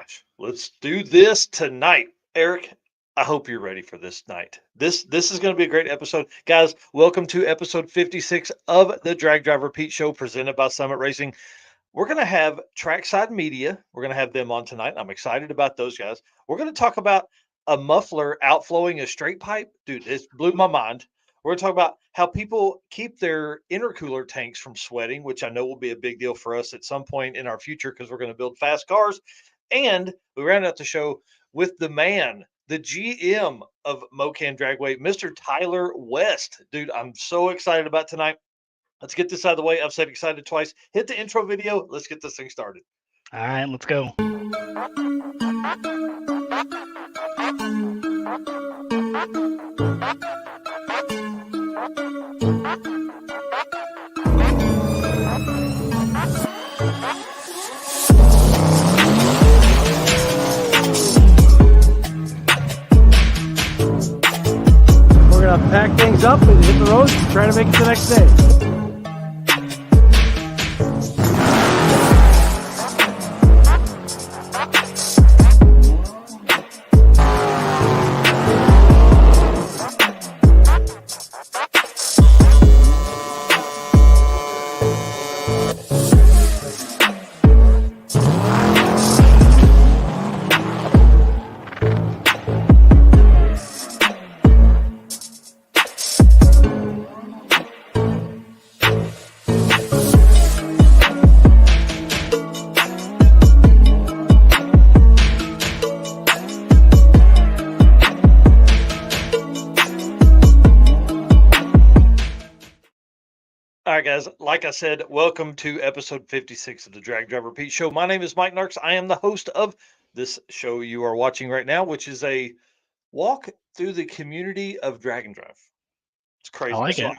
gosh, let's do this tonight. Eric, I hope you're ready for this night. This is going to be a great episode. Guys, welcome to episode 56 of the Drag Drive Repeat Show presented by Summit Racing. We're going to have Trackside Media. We're going to have them on tonight. I'm excited about those guys. We're going to talk about a muffler outflowing a straight pipe. Dude, it blew my mind. We're going to talk about how people keep their intercooler tanks from sweating, which I know will be a big deal for us at some point in our future because we're going to build fast cars. And we round out the show with the man, the GM of Mokan Dragway, Mr. Tyler West. Dude, I'm so excited about tonight. Let's get this out of the way. I've said excited twice. Hit the intro video. Let's get this thing started. All right, let's go. We're going to pack things up and hit the road, try to make it the next day. All right, guys. Like I said, welcome to episode 56 of the Drag Drive Repeat Show. My name is Mike Narks. I am the host of this show you are watching right now, which is a walk through the community of Drag and Drive. It's crazy. I like it.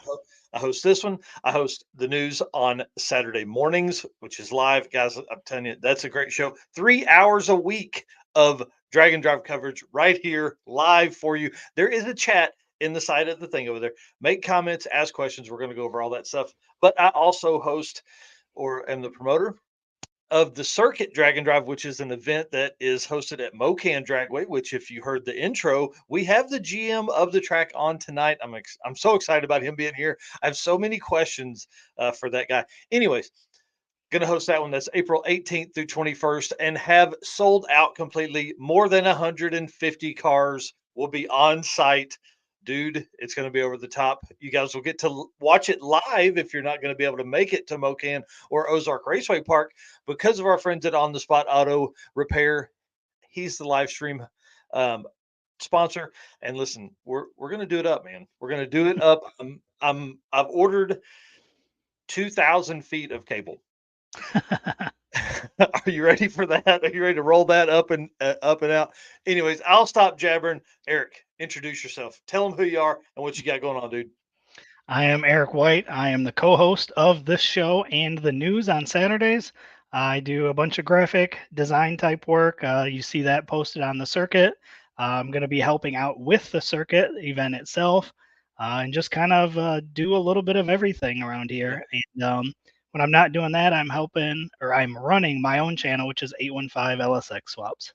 I host this one. I host the news on Saturday mornings, which is live. Guys, I'm telling you, that's a great show. 3 hours a week of Drag and Drive coverage right here, live for you. There is a chat in the side of the thing over there. Make comments, ask questions. We're going to go over all that stuff. But I also host or am the promoter of the Circuit Drag and Drive, which is an event that is hosted at Mokan Dragway, which if you heard the intro, we have the GM of the track on tonight. I'm so excited about him being here. I have so many questions for that guy. Anyways, going to host that one. That's April 18th through 21st and have sold out completely. More than 150 cars will be on site. Dude, it's going to be over the top. You guys will get to watch it live if you're not going to be able to make it to Mokan or Ozark Raceway Park because of our friends at On the Spot Auto Repair. He's the live stream sponsor. And listen, we're going to do it up, man. We're going to do it up. I've ordered 2,000 feet of cable. Are you ready for that? Are you ready to roll that up and out? Anyways, I'll stop jabbering. Eric, introduce yourself. Tell them who you are and what you got going on, dude. I am Eric White. I am the co-host of this show and the news on Saturdays. I do a bunch of graphic design type work. You see that posted on the circuit. I'm going to be helping out with the circuit event itself and just kind of do a little bit of everything around here. And when I'm not doing that, I'm running my own channel, which is 815 LSX Swaps.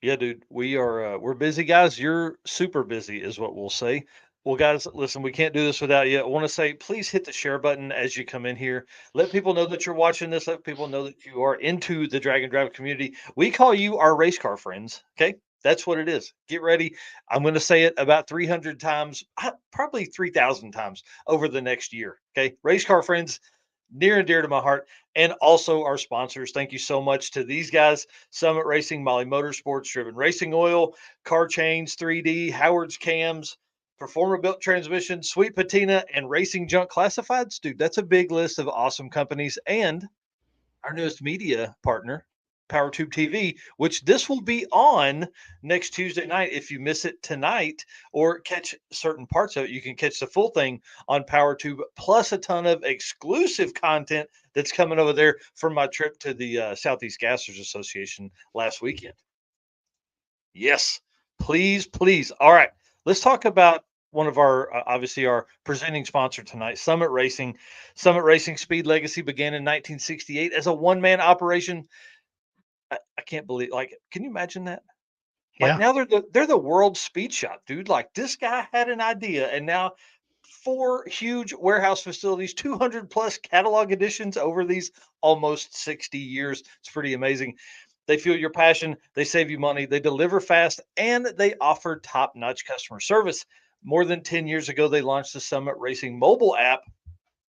Yeah, dude, we're busy guys. You're super busy is what we'll say. Well, guys, listen, we can't do this without you. I want to say, please hit the share button as you come in here. Let people know that you're watching this. Let people know that you are into the Drag and Drive community. We call you our race car friends. Okay. That's what it is. Get ready. I'm going to say it about 300 times, probably 3,000 times over the next year. Okay. Race car friends, near and dear to my heart, and also our sponsors. Thank you so much to these guys: Summit Racing, Molly Motorsports, Driven Racing Oil, Car Chains 3D, Howard's Cams, Performer Built Transmission, Sweet Patina, and Racing Junk Classifieds. Dude, that's a big list of awesome companies. And our newest media partner, PowerTube TV, which this will be on next Tuesday night. If you miss it tonight or catch certain parts of it, you can catch the full thing on PowerTube, plus a ton of exclusive content that's coming over there from my trip to the Southeast Gassers Association last weekend. Yes, please, please. All right, let's talk about one of our, obviously our presenting sponsor tonight, Summit Racing. Summit Racing Speed Legacy began in 1968 as a one-man operation. I I can't believe, like, can you imagine that? Like Yeah. now they're the world speed shop, dude. Like this guy had an idea, and now 4 huge warehouse facilities, 200 plus catalog editions over these almost 60 years. It's pretty amazing. They fuel your passion, they save you money, they deliver fast, and they offer top-notch customer service. More than 10 years ago, they launched the Summit Racing mobile app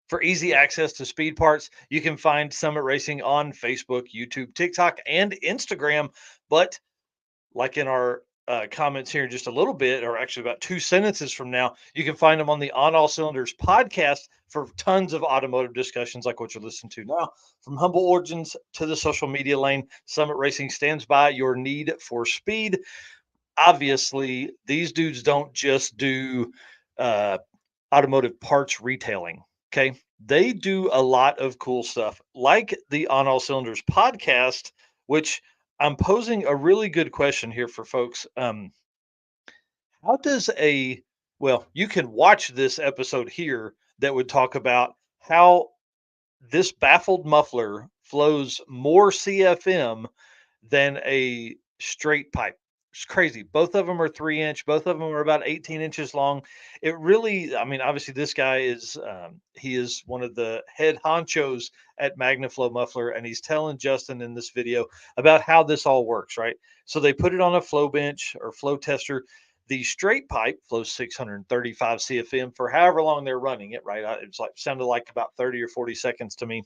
for easy access to speed parts. You can find Summit Racing on Facebook, YouTube, TikTok, and Instagram. But like in our comments here in just a little bit, or actually about 2 sentences from now, you can find them on the On All Cylinders podcast for tons of automotive discussions like what you're listening to now. From humble origins to the social media lane, Summit Racing stands by your need for speed. Obviously, these dudes don't just do uh, automotive parts retailing. Okay. They do a lot of cool stuff, like the On All Cylinders podcast, which I'm posing a really good question here for folks. How does well, you can watch this episode here that would talk about how this baffled muffler flows more CFM than a straight pipe. It's crazy. Both of them are 3 inch. Both of them are about 18 inches long. It really, I mean, obviously, this guy is he is one of the head honchos at Magnaflow Muffler, and he's telling Justin in this video about how this all works. Right. So they put it on a flow bench or flow tester. The straight pipe flows 635 CFM for however long they're running it. Right. It's like sounded like about 30 or 40 seconds to me.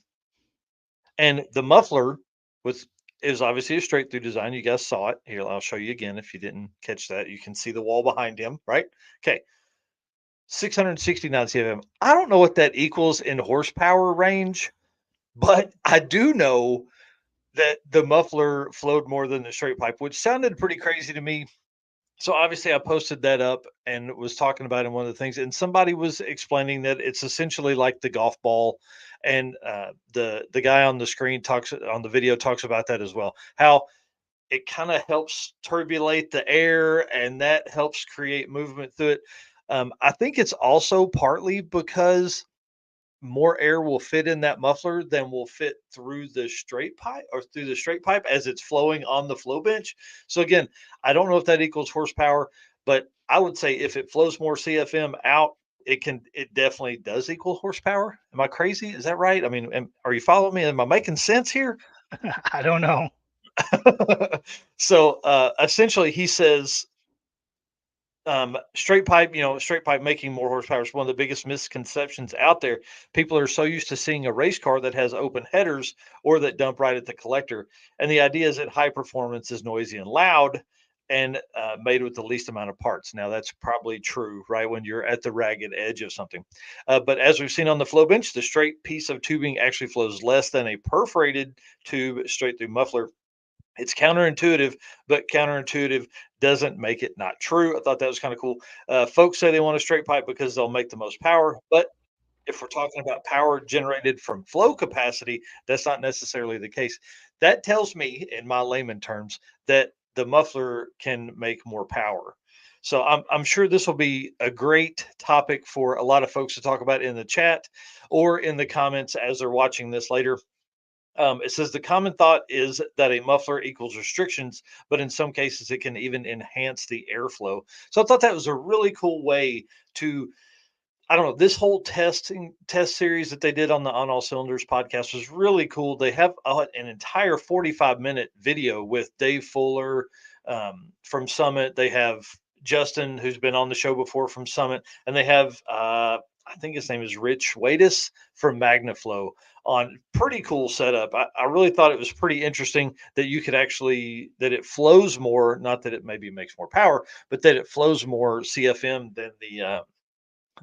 And the muffler was is obviously a straight through design. You guys saw it. Here, I'll show you again if you didn't catch that. You can see the wall behind him, right? Okay. 669 CFM. I don't know what that equals in horsepower range, but I do know that the muffler flowed more than the straight pipe, which sounded pretty crazy to me. So obviously I posted that up and was talking about it in one of the things, and somebody was explaining that it's essentially like the golf ball, and the guy on the screen talks on the video talks about that as well. How it kind of helps turbulate the air, and that helps create movement through it. I think it's also partly because more air will fit in that muffler than will fit through the straight pipe or through the straight pipe as it's flowing on the flow bench. So again, I don't know if that equals horsepower, but I would say if it flows more CFM out, it definitely does equal horsepower. Am I crazy? Is that right? I mean, are you following me? Am I making sense here? I don't know. So essentially he says straight pipe making more horsepower is one of the biggest misconceptions out there. People are so used to seeing a race car that has open headers or that dump right at the collector. And the idea is that high performance is noisy and loud and made with the least amount of parts. Now, that's probably true, right? When you're at the ragged edge of something. But as we've seen on the flow bench, the straight piece of tubing actually flows less than a perforated tube straight through muffler. It's counterintuitive, but counterintuitive doesn't make it not true. I thought that was kind of cool. Folks say they want a straight pipe because they'll make the most power, but if we're talking about power generated from flow capacity, that's not necessarily the case. That tells me, in my layman terms, that the muffler can make more power. So I'm sure this will be a great topic for a lot of folks to talk about in the chat or in the comments as they're watching this later. It says the common thought is that a muffler equals restrictions, but in some cases it can even enhance the airflow. So I thought that was a really cool way to, I don't know, this whole test series that they did on the On All Cylinders podcast was really cool. They have an entire 45-minute video with Dave Fuller from Summit. They have Justin, who's been on the show before from Summit, and they have I think his name is Rich Wadis from Magnaflow on pretty cool setup. I really thought it was pretty interesting that you could actually that it flows more, not that it maybe makes more power, but that it flows more CFM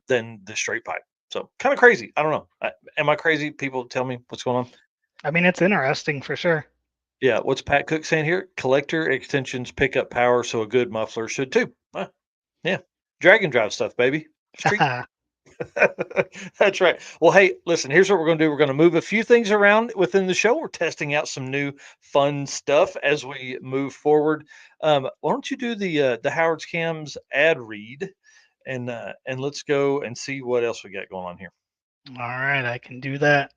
than the straight pipe. So kind of crazy. I don't know. Am I crazy? People tell me what's going on. I mean, it's interesting for sure. Yeah. What's Pat Cook saying here? Collector extensions pick up power, so a good muffler should too. Yeah. Dragon drive stuff, baby. Street. That's right. Well, hey, listen, here's what we're going to do. We're going to move a few things around within the show. We're testing out some new fun stuff as we move forward. Why don't you do the Howard's Cams ad read and let's go and see what else we got going on here. All right, I can do that.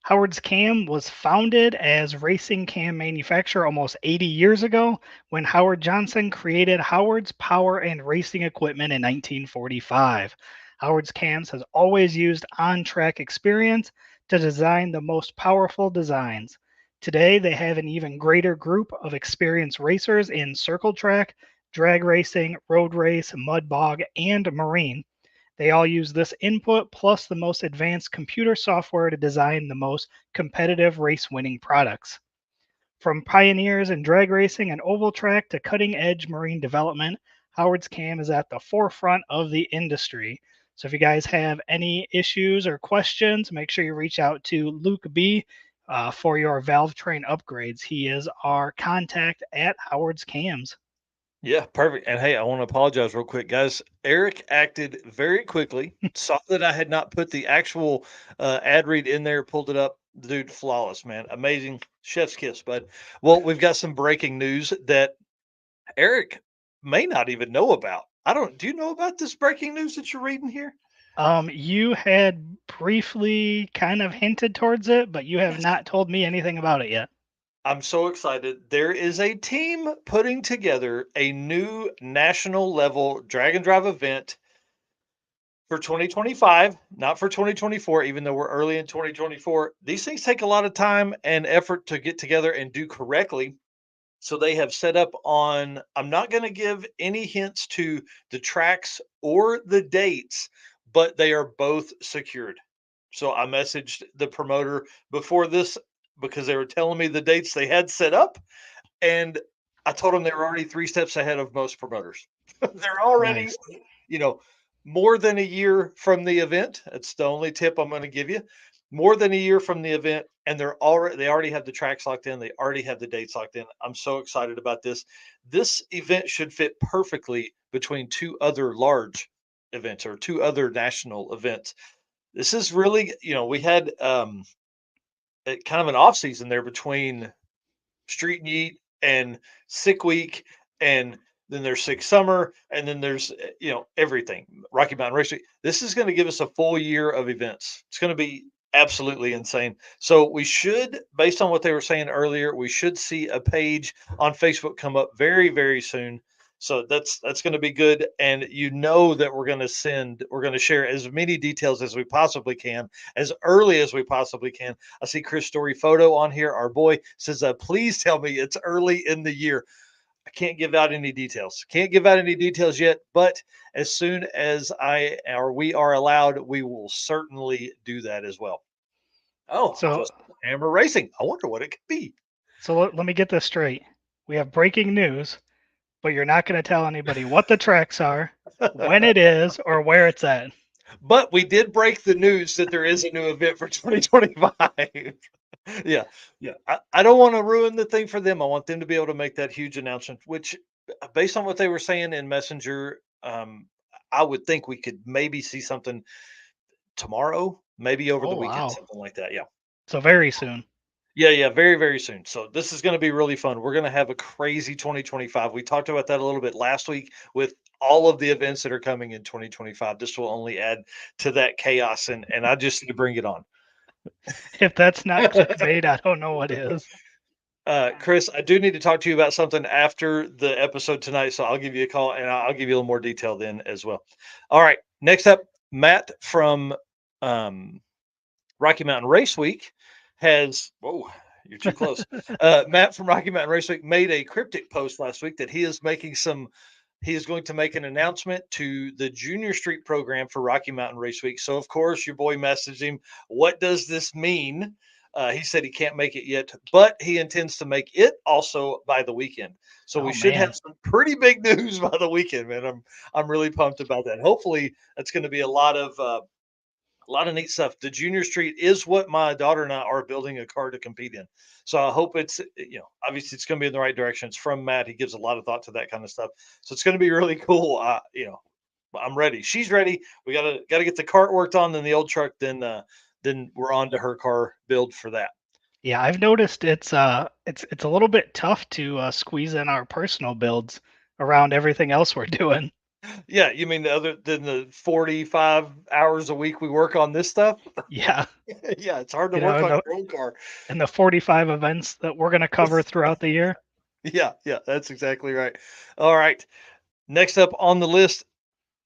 Howard's Cam was founded as racing cam manufacturer almost 80 years ago when Howard Johnson created Howard's Power and Racing Equipment in 1945. Howard's Cams has always used on-track experience to design the most powerful designs. Today, they have an even greater group of experienced racers in circle track, drag racing, road race, mud bog, and marine. They all use this input plus the most advanced computer software to design the most competitive race winning products. From pioneers in drag racing and oval track to cutting edge marine development, Howard's Cam is at the forefront of the industry. So if you guys have any issues or questions, make sure you reach out to Luke B for your valve train upgrades. He is our contact at Howard's Cams. Yeah, perfect. And hey, I want to apologize real quick, guys. Eric acted very quickly, saw that I had not put the actual ad read in there, pulled it up. Dude, flawless, man. Amazing. Chef's kiss, bud. Well, we've got some breaking news that Eric may not even know about. Do you know about this breaking news that you're reading here? You had briefly kind of hinted towards it, but you have Yes. not told me anything about it yet. I'm so excited. There is a team putting together a new national level drag and drive event for 2025, not for 2024, even though we're early in 2024. These things take a lot of time and effort to get together and do correctly. So they have set up on, I'm not going to give any hints to the tracks or the dates, but they are both secured. So I messaged the promoter before this because they were telling me the dates they had set up. And I told them they were already 3 steps ahead of most promoters. They're already, Nice. you know, more than a year from the event. That's the only tip I'm going to give you. More than a year from the event, and they already have the tracks locked in. They already have the dates locked in. I'm so excited about this. This event should fit perfectly between two other large events or two other national events. This is really, we had kind of an off season there between Street and Yeet and Sick Week, and then there's Sick Summer, and then there's everything. Rocky Mountain Race Week. This is going to give us a full year of events. It's going to be absolutely insane. So we should, based on what they were saying earlier, we should see a page on Facebook come up very, very soon. So that's going to be good, and that we're going to share as many details as we possibly can, as early as we possibly can. I see Chris Story photo on here. Our boy says, "Please tell me it's early in the year." I can't give out any details. Can't give out any details yet, but as soon as we are allowed, we will certainly do that as well. Oh, So, just Hammer Racing. I wonder what it could be. let me get this straight. We have breaking news, but you're not going to tell anybody what the tracks are, when it is, or where it's at. But we did break the news that there is a new event for 2025. Yeah, yeah. I don't want to ruin the thing for them. I want them to be able to make that huge announcement, which, based on what they were saying in Messenger, I would think we could maybe see something tomorrow, maybe over the Oh, weekend, wow. something like that. Yeah. So, very soon. Yeah, yeah, very, very soon. So this is going to be really fun. We're going to have a crazy 2025. We talked about that a little bit last week with all of the events that are coming in 2025. This will only add to that chaos, and I just need to bring it on. If that's not clickbait, I don't know what is. Chris, I do need to talk to you about something after the episode tonight, so I'll give you a call and I'll give you a little more detail then as well. All right, next up, Matt from Rocky Mountain Race Week has. Whoa, you're too close. Matt from Rocky Mountain Race Week made a cryptic post last week that he is making some. He is going to make an announcement to the Junior Street program for Rocky Mountain Race Week. So, of course, your boy messaged him, "What does this mean?" He said he can't make it yet, but he intends to make it also by the weekend. So we Oh, should man. have some pretty big news by the weekend, man. I'm really pumped about that. Hopefully, that's going to be a lot of neat stuff. The Junior Street is what my daughter and I are building a car to compete in. So I hope obviously it's going to be in the right direction. It's from Matt. He gives a lot of thought to that kind of stuff. So it's going to be really cool. I'm ready. She's ready. We gotta get the cart worked on, then the old truck, then we're on to her car build for that. Yeah, I've noticed it's a little bit tough to squeeze in our personal builds around everything else we're doing. Yeah, you mean other than the 45 hours a week we work on this stuff? Yeah, Yeah, it's hard to you know, work in on the your own car. 45 events that we're going to cover throughout the year. Yeah, yeah, that's exactly right. All right. Next up on the list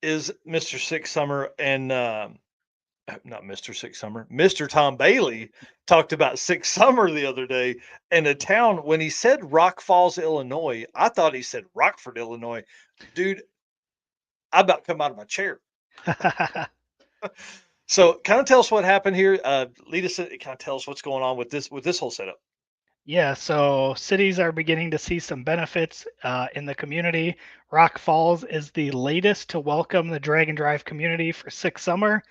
is Mr. Six Summer and not Mr. Six Summer, Mr. Tom Bailey talked about Six Summer the other day in a town. When he said Rock Falls, Illinois, I thought he said Rockford, Illinois. Dude, I about come out of my chair. So, kind of tell us what happened here. Lead us. Kind of tell us what's going on with this whole setup. Yeah, so cities are beginning to see some benefits in the community. Rock Falls is the latest to welcome the Drag and Drive community for Six Summer.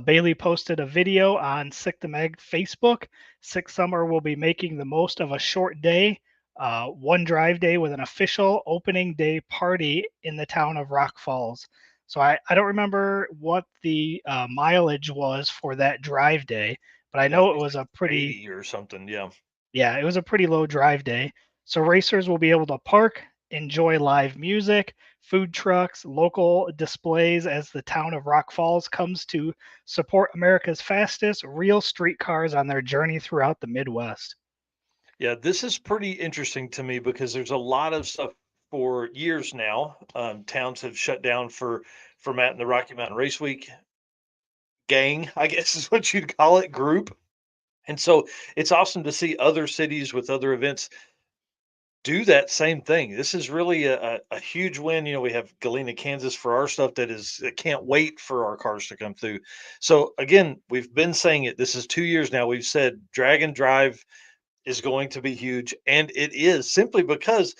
Bailey posted a video on Sick the Mag Facebook. Six Summer will be making the most of a short day, one drive day with an official opening day party in the town of Rock Falls. So I don't remember what the mileage was for that drive day, but I Yeah, I know think it it's was a like pretty 80 or something. Yeah. yeah, it was a pretty low drive day. So racers will be able to park, enjoy live music, food trucks, local displays as the town of Rock Falls comes to support America's fastest real streetcars on their journey throughout the Midwest. Yeah, this is pretty interesting to me because there's a lot of stuff for years now. Towns have shut down for Matt and the Rocky Mountain Race Week gang, I guess is what you'd call it, group. And so it's awesome to see other cities with other events do that same thing. This is really a huge win. We have Galena, Kansas for our stuff that can't wait for our cars to come through. So again, we've been saying it. This is 2 years now. We've said drag and drive is going to be huge, and it is simply because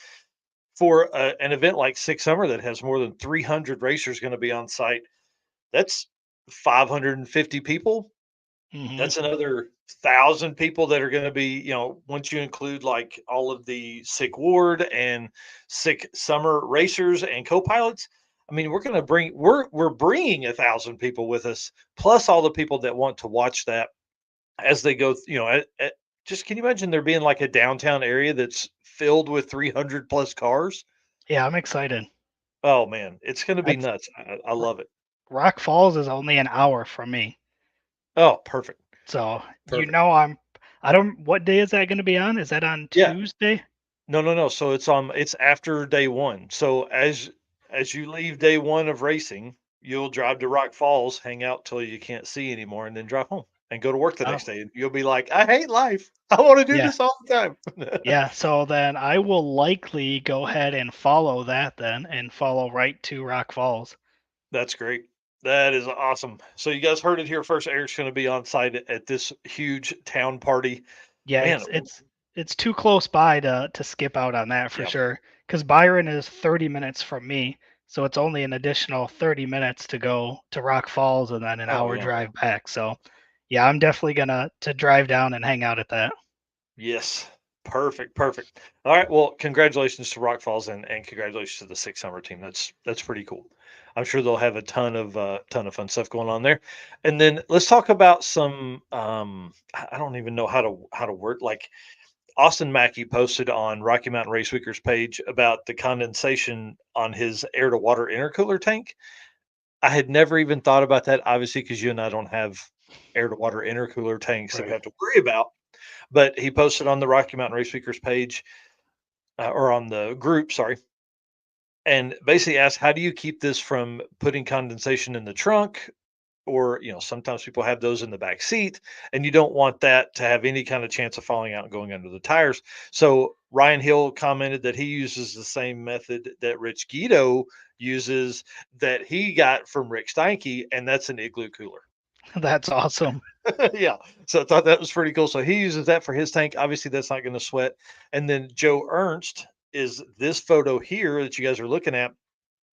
for an event like Six Summer that has more than 300 racers going to be on site, that's 550 people. Hmm. That's another 1,000 people that are going to be, once you include like all of the Sick Ward and Sick Summer racers and co-pilots. I mean, we're bringing 1,000 people with us, plus all the people that want to watch that as they go. Just can you imagine there being like a downtown area that's filled with 300 plus cars? Yeah, I'm excited. Oh man, it's going to be That's nuts. I R- love it. Rock Falls is only an hour from me. Oh, perfect, So, perfect. I don't, what day is that going to be on? Is that on Yeah, Tuesday? no, no, no. So it's after day one. So as you leave day one of racing, you'll drive to Rock Falls, hang out till you can't see anymore, and then drive home and go to work the Oh, next day. And you'll be like, I hate life. I want to do yeah. this all the time. Yeah, so then I will likely go ahead and follow that then and follow right to Rock Falls. That's great. That is awesome. So you guys heard it here first. Eric's going to be on site at this huge town party. Yeah, Man, it's too close by to skip out on that for yeah. sure. Because Byron is 30 minutes from me, so it's only an additional 30 minutes to go to Rock Falls and then an Oh hour yeah. drive back. So yeah, I'm definitely gonna to drive down and hang out at that. Yes. Perfect. Perfect. All right. Well, congratulations to Rock Falls and congratulations to the Six Summer team. That's pretty cool. I'm sure they'll have a ton of fun stuff going on there. And then let's talk about some I don't even know how to word like Austin Mackey posted on Rocky Mountain Race Weekers page about the condensation on his air to water intercooler tank. I had never even thought about that, obviously, because you and I don't have air to water intercooler tanks that we Right. have to worry about. But he posted on the Rocky Mountain Race Weekers page or on the group, sorry, and basically asked, "How do you keep this from putting condensation in the trunk?" Or sometimes people have those in the back seat, and you don't want that to have any kind of chance of falling out and going under the tires. So Ryan Hill commented that he uses the same method that Rich Guido uses that he got from Rick Steinke, and that's an igloo cooler. That's awesome. Yeah. So I thought that was pretty cool. So he uses that for his tank. Obviously, that's not going to sweat. And then Joe Ernst is this photo here that you guys are looking at.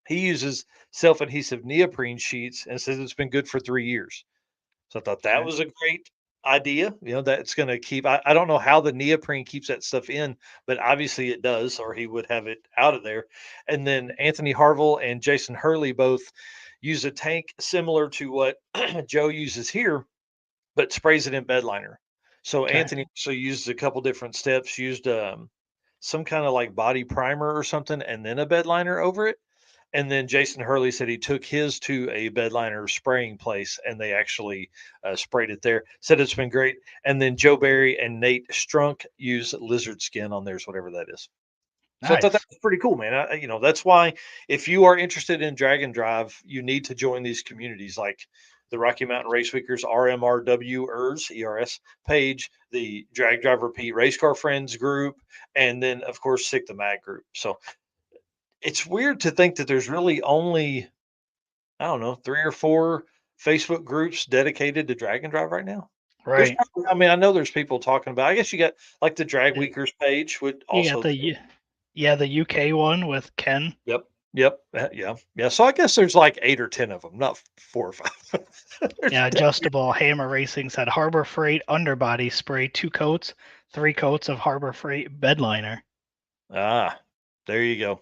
He uses self adhesive neoprene sheets and says it's been good for 3 years. So I thought that Okay. was a great idea. That's going to keep, I don't know how the neoprene keeps that stuff in, but obviously it does, or he would have it out of there. And then Anthony Harville and Jason Hurley both use a tank similar to what Joe uses here, but sprays it in bed liner. So Okay. Anthony so used a couple different steps, used some kind of like body primer or something, and then a bed liner over it. And then Jason Hurley said he took his to a bedliner spraying place and they actually sprayed it there. Said it's been great. And then Joe Barry and Nate Strunk use lizard skin on theirs, whatever that is. So I thought that Nice. was pretty cool, man. That's why if you are interested in drag and drive, you need to join these communities like the Rocky Mountain Race Weekers RMRW ERS page, the Drag Drive Repeat Race Car Friends group, and then of course Sick the Mag group. So it's weird to think that there's really only, I don't know, 3 or 4 Facebook groups dedicated to drag and drive right now. There's Right. probably, I mean, I know there's people talking about, I guess you got like the Drag Uh, Weekers page would You got also. the UK one with Ken. Yep. Yep. Yeah. Yeah. So I guess there's like 8 or 10 of them, not 4 or 5. There's Yeah, definitely- adjustable Hammer Racing said Harbor Freight underbody spray 2 coats, 3 coats of Harbor Freight bedliner. ah, there you go.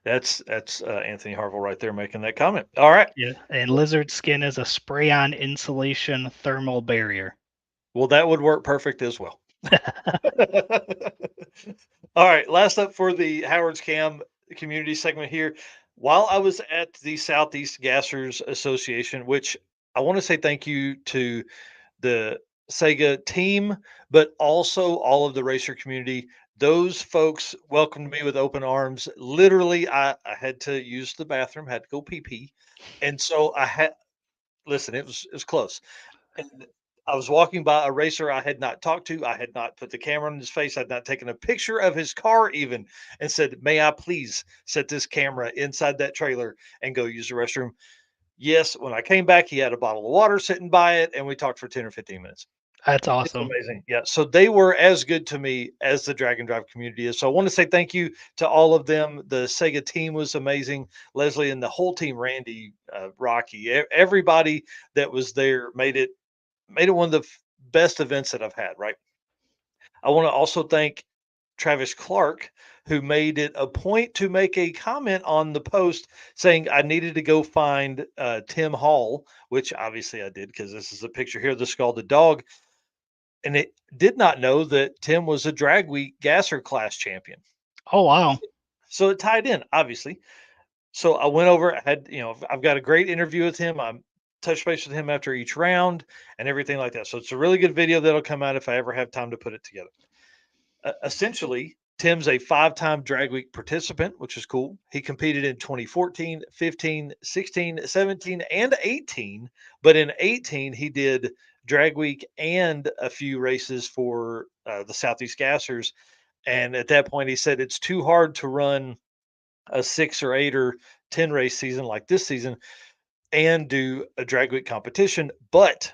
That's Anthony Harville right there making that comment. All right. Yeah, and lizard skin is a spray-on insulation thermal barrier. Well, that would work perfect as well. All right, last up for the Howard's Cam community segment here. While I was at the Southeast Gassers Association, which I want to say thank you to the Sega team, but also all of the racer community. Those folks welcomed me with open arms. Literally, I had to use the bathroom, had to go pee pee. And so I had, listen, it was close. And I was walking by a racer I had not talked to. I had not put the camera on his face. I'd not taken a picture of his car even, and said, "May I please set this camera inside that trailer and go use the restroom?" Yes. When I came back, he had a bottle of water sitting by it, and we talked for 10 or 15 minutes. That's It's awesome. amazing. Yeah. So they were as good to me as the Drag and Drive community is. So I want to say thank you to all of them. The Sega team was amazing. Leslie and the whole team, Randy, Rocky, everybody that was there made it one of the best events that I've had, right? I want to also thank Travis Clark, who made it a point to make a comment on the post saying I needed to go find Tim Hall, which obviously I did because this is a picture here of the scalded dog. And it did not know that Tim was a drag week gasser class champion. Oh wow. So it tied in, obviously. So I went over, I had, I've got a great interview with him. I'm touch base with him after each round and everything like that. So it's a really good video that'll come out if I ever have time to put it together. Essentially, Tim's a 5-time drag week participant, which is cool. He competed in 2014, 15, 16, 17, and 18. But in 18, he did drag week and a few races for the Southeast Gassers. And at that point, he said it's too hard to run a 6 or 8 or 10 race season like this season and do a drag week competition. But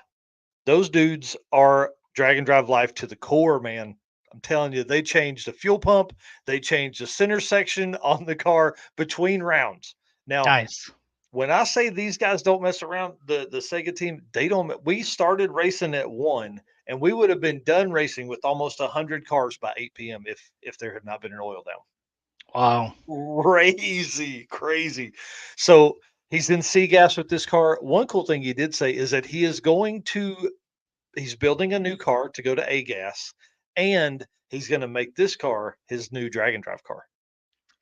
those dudes are drag and drive life to the core, man. I'm telling you, they changed the fuel pump, they changed the center section on the car between rounds. Now, Nice. when I say these guys don't mess around, the Sega team, they don't. We started racing at 1, and we would have been done racing with almost 100 cars by 8 p.m. if there had not been an oil down. Wow. Crazy, crazy. So he's in C gas with this car. One cool thing he did say is that he's building a new car to go to A gas, and he's going to make this car his new drag and drive car.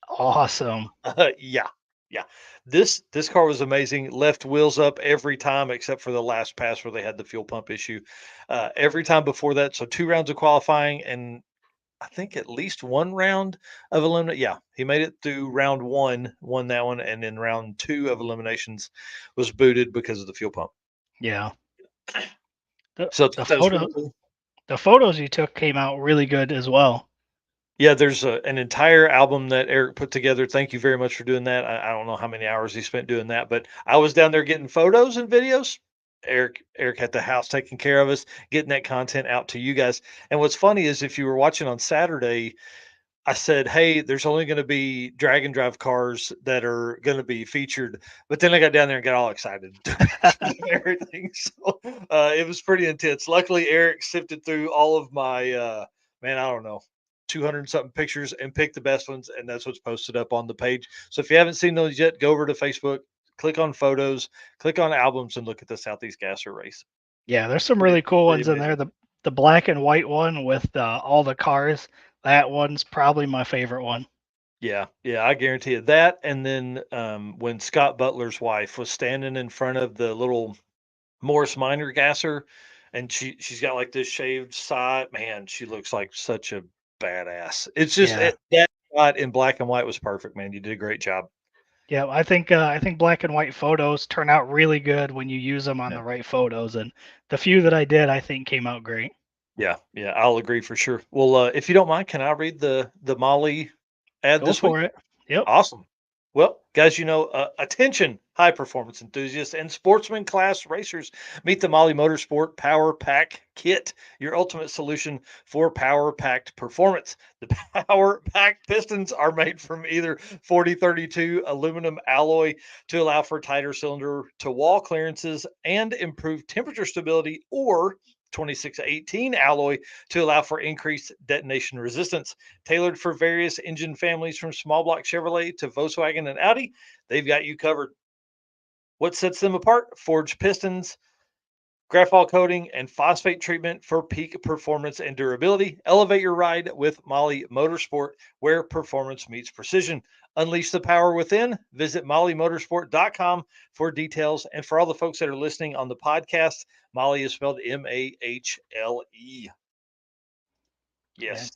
Awesome. Yeah, yeah. This car was amazing. Left wheels up every time except for the last pass where they had the fuel pump issue. Every time before that, so 2 rounds of qualifying and I think at least 1 round of elimination. Yeah, he made it through round 1, won that one, and then round 2 of eliminations was booted because of the fuel pump. Yeah. The So the that was photo pretty cool. the photos you took came out really good as well. Yeah, there's an entire album that Eric put together. Thank you very much for doing that. I don't know how many hours he spent doing that, but I was down there getting photos and videos. Eric at the house taking care of us, getting that content out to you guys. And what's funny is if you were watching on Saturday, I said, "Hey, there's only going to be drag and drive cars that are going to be featured." But then I got down there and got all excited and everything. So it was pretty intense. Luckily, Eric sifted through all of my man, I don't know, 200 something pictures and picked the best ones, and that's what's posted up on the page. So if you haven't seen those yet, go over to Facebook, click on photos, click on albums, and look at the Southeast Gasser race. Yeah, there's some Pretty, really cool pretty ones in there. amazing. The black and white one with all the cars. That one's probably my favorite one. Yeah, yeah, I guarantee you that. And then when Scott Butler's wife was standing in front of the little Morris Minor gasser, and she's got like this shaved side. Man, she looks like such a badass. It's just Yeah. that shot in black and white was perfect, man. You did a great job. Yeah, I think black and white photos turn out really good when you use them on Yeah, the right photos, and the few that I did, I think came out great. yeah, yeah. I'll agree for sure. Well, if you don't mind, can I read the Molly ad Go this week? for it. Yep. Awesome. Well, guys, attention, high performance enthusiasts and sportsman class racers. Meet the Molly Motorsport Power Pack Kit, your ultimate solution for power packed performance. The power packed pistons are made from either 4032 aluminum alloy to allow for tighter cylinder to wall clearances and improved temperature stability, or 2618 alloy to allow for increased detonation resistance. Tailored for various engine families from small block Chevrolet to Volkswagen and Audi, they've got you covered. What sets them apart? Forged pistons, graphite coating, and phosphate treatment for peak performance and durability. Elevate your ride with Molly Motorsport, where performance meets precision. Unleash the power within. Visit mollymotorsport.com for details. And for all the folks that are listening on the podcast, Molly is spelled Mahle. Yeah, Yes.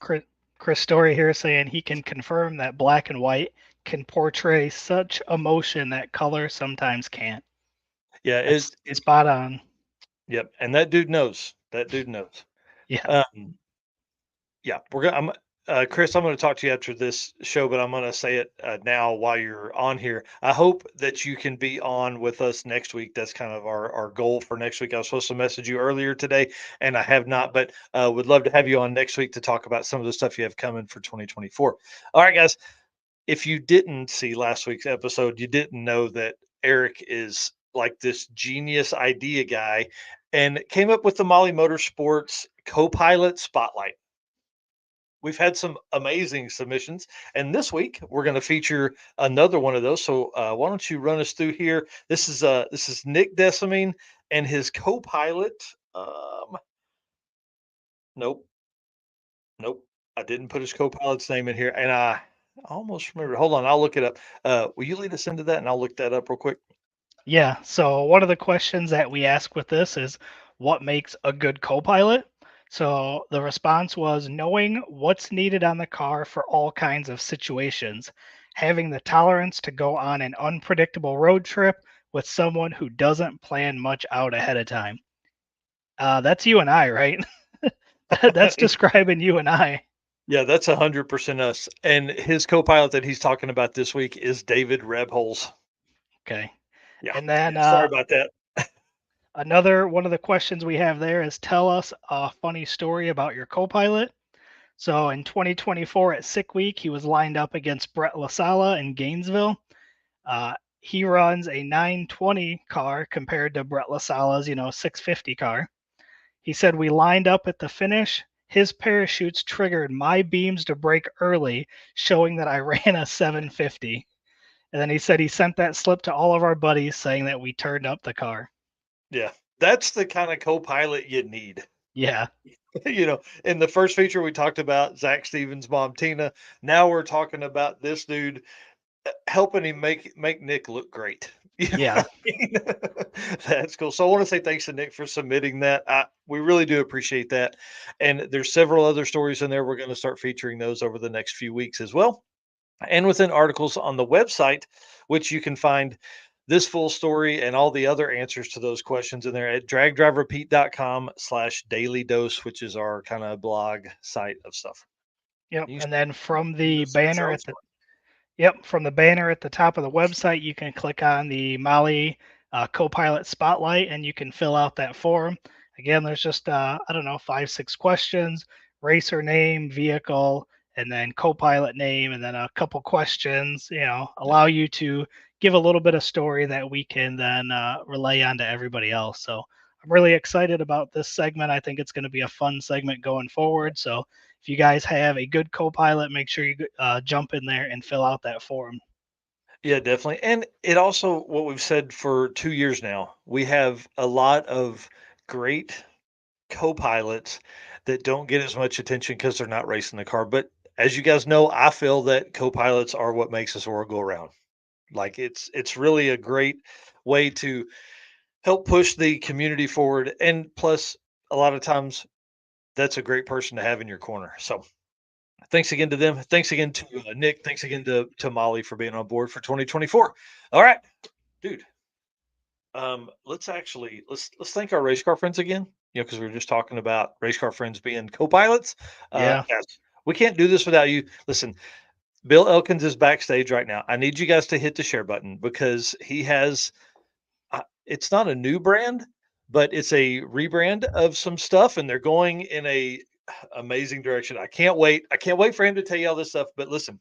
Chris Story here saying he can confirm that black and white can portray such emotion that color sometimes can't. Yeah. That's spot on. Yep. And that dude knows. That dude knows. Yeah. Um, Yeah, Chris, I'm gonna talk to you after this show, but I'm gonna say it now while you're on here. I hope that you can be on with us next week. That's kind of our goal for next week. I was supposed to message you earlier today, and I have not, but would love to have you on next week to talk about some of the stuff you have coming for 2024. All right, guys. If you didn't see last week's episode, you didn't know that Eric is like this genius idea guy and came up with the Molly Motorsports co-pilot spotlight. We've had some amazing submissions, and this week we're going to feature another one of those. So why don't you run us through here? This is Nick Decimine and his co-pilot. Nope, nope. I didn't put his co-pilot's name in here, and I almost remember. Hold on, I'll look it up. Will you lead us into that, and I'll look that up real quick. Yeah. So one of the questions that we ask with this is what makes a good co-pilot? So the response was knowing what's needed on the car for all kinds of situations, having the tolerance to go on an unpredictable road trip with someone who doesn't plan much out ahead of time. That's you and I, right? That's describing you and I. Yeah, that's 100% us. And his co-pilot that he's talking about this week is David Rebholz. Okay. Yeah, And then yeah. Sorry about that. another one of the questions we have there is tell us a funny story about your co-pilot. So in 2024 at Sick Week, he was lined up against Brett LaSala in Gainesville. He runs a 920 car compared to Brett LaSala's, 650 car. He said we lined up at the finish. His parachutes triggered my beams to brake early, showing that I ran a 750. And then he said he sent that slip to all of our buddies saying that we turned up the car. Yeah, that's the kind of co-pilot you need. Yeah. In the first feature we talked about Zach Stevens' mom Tina. Now we're talking about this dude helping him make Nick look great. You know Yeah. what I mean? That's cool. So I want to say thanks to Nick for submitting that. We really do appreciate that. And there's several other stories in there. We're going to start featuring those over the next few weeks as well. And within articles on the website, which you can find this full story and all the other answers to those questions in there at dragdriverpete.com/daily dose, which is our kind of blog site of stuff. Yep. You And then from can the just search your banner own at the story. Yep, from the banner at the top of the website, you can click on the Molly Copilot Spotlight and you can fill out that form. Again, there's just, I don't know, 5, 6 questions, racer name, vehicle, and then Copilot name, and then a couple questions, Yeah. allow you to give a little bit of story that we can then relay on to everybody else. So I'm really excited about this segment. I think it's going to be a fun segment going forward. So if you guys have a good co-pilot, make sure you jump in there and fill out that form. Yeah, definitely. And it also, what we've said for 2 years now, we have a lot of great co-pilots that don't get as much attention because they're not racing the car. But as you guys know, I feel that co-pilots are what makes this world go around. Like it's really a great way to help push the community forward. And plus, a lot of times that's a great person to have in your corner. So thanks again to them. Thanks again to Nick. Thanks again to Molly for being on board for 2024. All right, dude. Let's thank our race car friends again. Because we were just talking about race car friends being co-pilots. Yeah. Guys, we can't do this without you. Listen, Bill Elkins is backstage right now. I need you guys to hit the share button because he has. It's not a new brand, but it's a rebrand of some stuff, and they're going in a amazing direction. I can't wait. I can't wait for him to tell you all this stuff. But listen,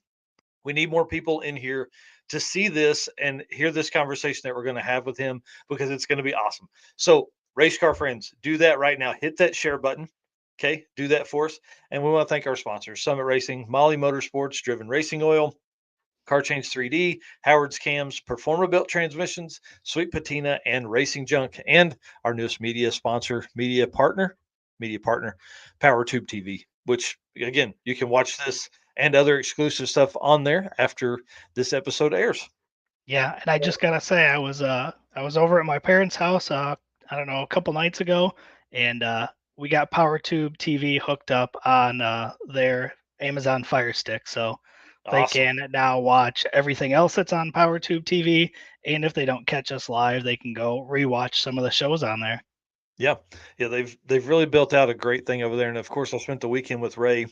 we need more people in here to see this and hear this conversation that we're going to have with him because it's going to be awesome. So, race car friends, do that right now. Hit that share button. Okay, do that for us. And we want to thank our sponsors: Summit Racing, Molly Motorsports, Driven Racing Oil, Car Change 3D, Howard's Cams, Performa Built Transmissions, Sweet Patina, and Racing Junk, and our newest media sponsor, media partner, PowerTube TV, which again, you can watch this and other exclusive stuff on there after this episode airs. Yeah, and I just gotta say, I was over at my parents' house, I don't know, a couple nights ago, and we got PowerTube TV hooked up on their Amazon Fire Stick, so they Awesome. can now watch everything else that's on PowerTube TV, and if they don't catch us live, they can go rewatch some of the shows on there. Yeah. Yeah, they've really built out a great thing over there. And of course, I spent the weekend with Ray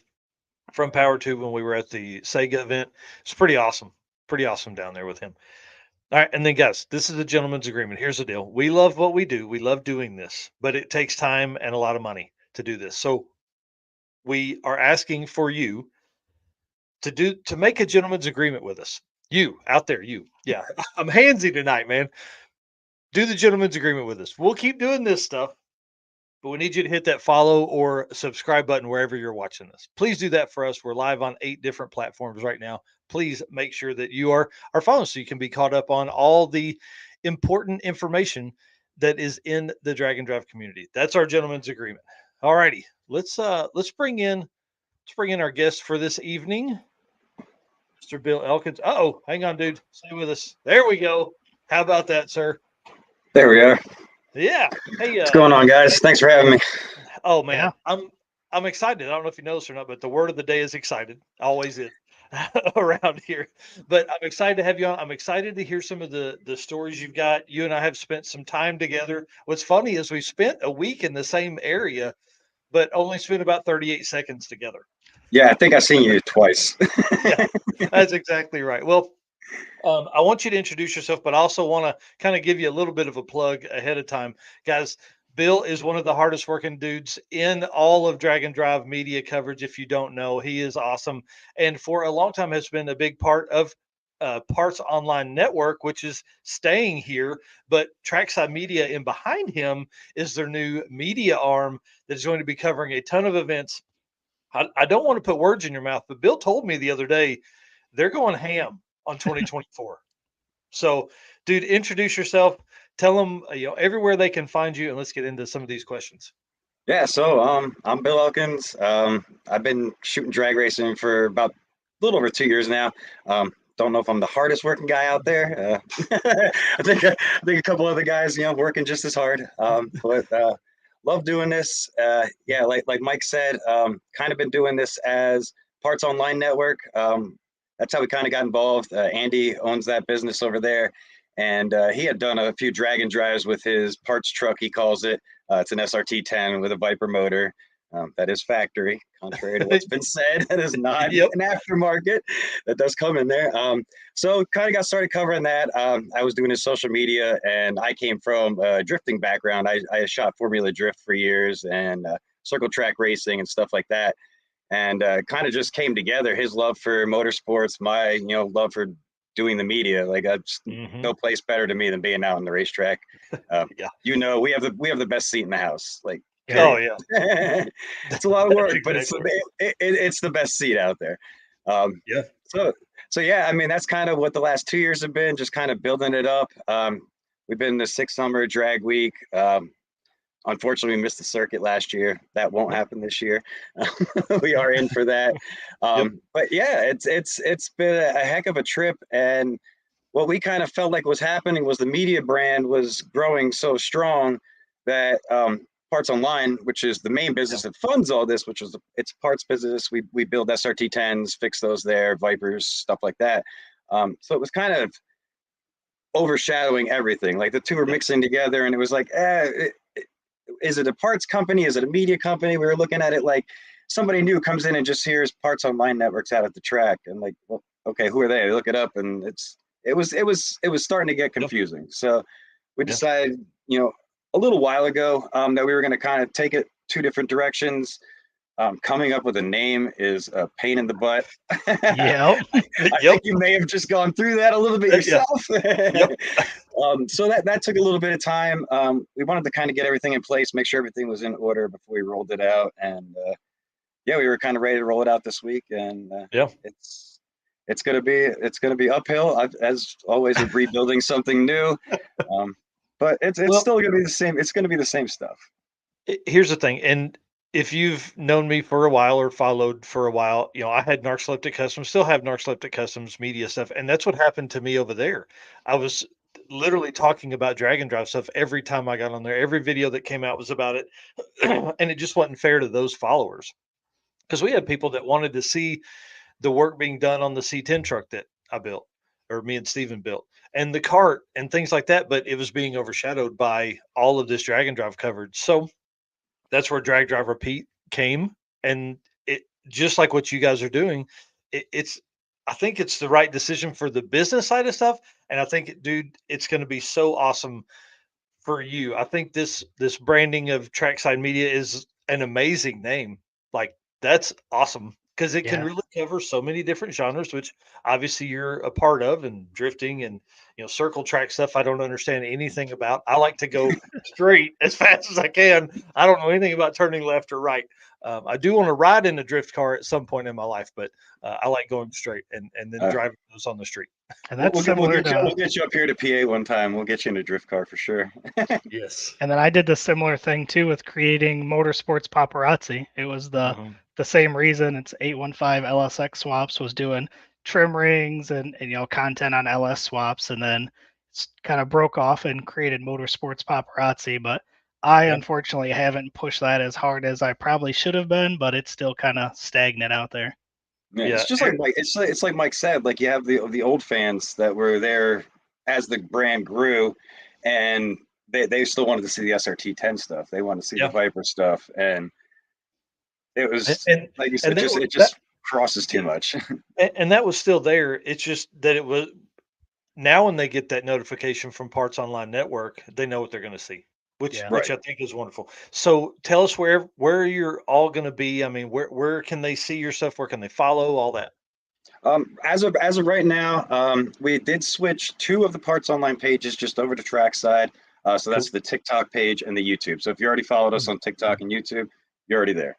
from PowerTube when we were at the Sega event. It's pretty awesome. Pretty awesome down there with him. All right, and then guys, this is a gentleman's agreement. Here's the deal. We love what we do. We love doing this, but it takes time and a lot of money to do this. So we are asking for you to make a gentleman's agreement with us. You out there, you. Yeah. I'm handsy tonight, man. Do the gentleman's agreement with us. We'll keep doing this stuff, but we need you to hit that follow or subscribe button wherever you're watching this. Please do that for us. We're live on 8 different platforms right now. Please make sure that you are following so you can be caught up on all the important information that is in the Drag and Drive community. That's our gentleman's agreement. All righty. Let's bring in our guest for this evening, Mr. Bill Elkins. Oh, hang on, dude. Stay with us. There we go. How about that, sir? There we are. Yeah. Hey, What's going on, guys? Thanks for having me. Oh man, Yeah. I'm excited. I don't know if you know this or not, but the word of the day is excited. Always is around here. But I'm excited to have you on. I'm excited to hear some of the stories you've got. You and I have spent some time together. What's funny is we spent a week in the same area, but only spent about 38 seconds together. Yeah, I think I've seen you twice. Yeah, that's exactly right. Well, I want you to introduce yourself, but I also want to kind of give you a little bit of a plug ahead of time. Guys, Bill is one of the hardest working dudes in all of Drag and Drive media coverage. If you don't know, he is awesome. And for a long time has been a big part of Parts Online Network, which is staying here. But Trackside Media in behind him is their new media arm that is going to be covering a ton of events. I don't want to put words in your mouth, but Bill told me the other day they're going ham on 2024. So, dude, introduce yourself. Tell them everywhere they can find you, and let's get into some of these questions. Yeah, so I'm Bill Elkins. I've been shooting drag racing for about a little over 2 years now. Don't know if I'm the hardest working guy out there. I think a couple other guys, working just as hard. But love doing this. Yeah, like Mike said, kind of been doing this as Parts Online Network. That's how we kind of got involved. Andy owns that business over there, and he had done a few drag and drives with his parts truck, he calls it. It's an SRT 10 with a Viper motor. That is factory, contrary to what's been said. That is not Yep. an aftermarket. That does come in there. So kind of got started covering that. I was doing his social media, and I came from a drifting background. I shot Formula Drift for years and circle track racing and stuff like that. And kind of just came together. His love for motorsports, my love for doing the media. Like no place better to me than being out on the racetrack. Yeah. We have the best seat in the house. Like, Oh yeah. it's a lot of work, but Exactly. it's the best seat out there. Yeah. So yeah, I mean that's kind of what the last 2 years have been, just kind of building it up. We've been the 6 summer drag week. Unfortunately, we missed the circuit last year. That won't happen this year. We are in for that. Yep. But yeah, it's been a heck of a trip. And what we kind of felt like was happening was the media brand was growing so strong that Parts Online, which is the main business that funds all this, which was its parts business, we build SRT 10s, fix those there, Vipers, stuff like that. So it was kind of overshadowing everything. Like the two were mixing together, and it was like, is it a parts company? Is it a media company? We were looking at it like somebody new comes in and just hears Parts Online Networks out at the track, and like, well, okay, who are they? They look it up, and it was starting to get confusing. So we decided, a little while ago, that we were going to kind of take it two different directions. Coming up with a name is a pain in the butt. Yep. I think you may have just gone through that a little bit yourself. Yep. So that took a little bit of time. We wanted to kind of get everything in place, make sure everything was in order before we rolled it out. And we were kind of ready to roll it out this week. And it's gonna be uphill as always with rebuilding something new. But it's still gonna be the same. It's gonna be the same stuff. Here's the thing, and if you've known me for a while or followed for a while, I had Narcoleptic Customs, still have Narcoleptic Customs media stuff, and that's what happened to me over there. I was literally talking about drag and drive stuff every time I got on there. Every video that came out was about it, and it just wasn't fair to those followers because we had people that wanted to see the work being done on the C10 truck that I built, or me and Steven built, and the cart and things like that, but it was being overshadowed by all of this drag and drive coverage. So that's where Drag Drive Repeat came, and it just like what you guys are doing, it's I think it's the right decision for the business side of stuff, and I think, dude, it's going to be so awesome for you. I think this branding of Trackside Media is an amazing name. Like, that's awesome because it can Yeah. really cover so many different genres, which obviously you're a part of, and drifting and circle track stuff. I don't understand anything about. I like to go straight as fast as I can. I don't know anything about turning left or right. I do want to ride in a drift car at some point in my life, but I like going straight and then driving those on the street. And that's we'll similar we'll to. get you up here to PA one time. We'll get you in a drift car for sure. Yes. And then I did the similar thing too with creating Motorsports Paparazzi. It was the same reason. It's 815 LSX swaps, was doing trim rings and content on LS swaps, and then it's kind of broke off and created Motorsports Paparazzi. But I unfortunately haven't pushed that as hard as I probably should have been, but it's still kind of stagnant out there. Yeah, it's just like Mike. It's like Mike said. Like, you have the old fans that were there as the brand grew, and they still wanted to see the SRT 10 stuff. They wanted to see the Viper stuff, and it was like you said, it just crosses too much. And that was still there. It's just that it was now when they get that notification from Parts Online Network, they know what they're going to see, which I think is wonderful. So tell us where you're all going to be. I mean, where can they see your stuff? Where can they follow all that? As of right now, we did switch two of the Parts Online pages just over to Trackside. So that's the TikTok page and the YouTube. So if you already followed us on TikTok and YouTube, you're already there.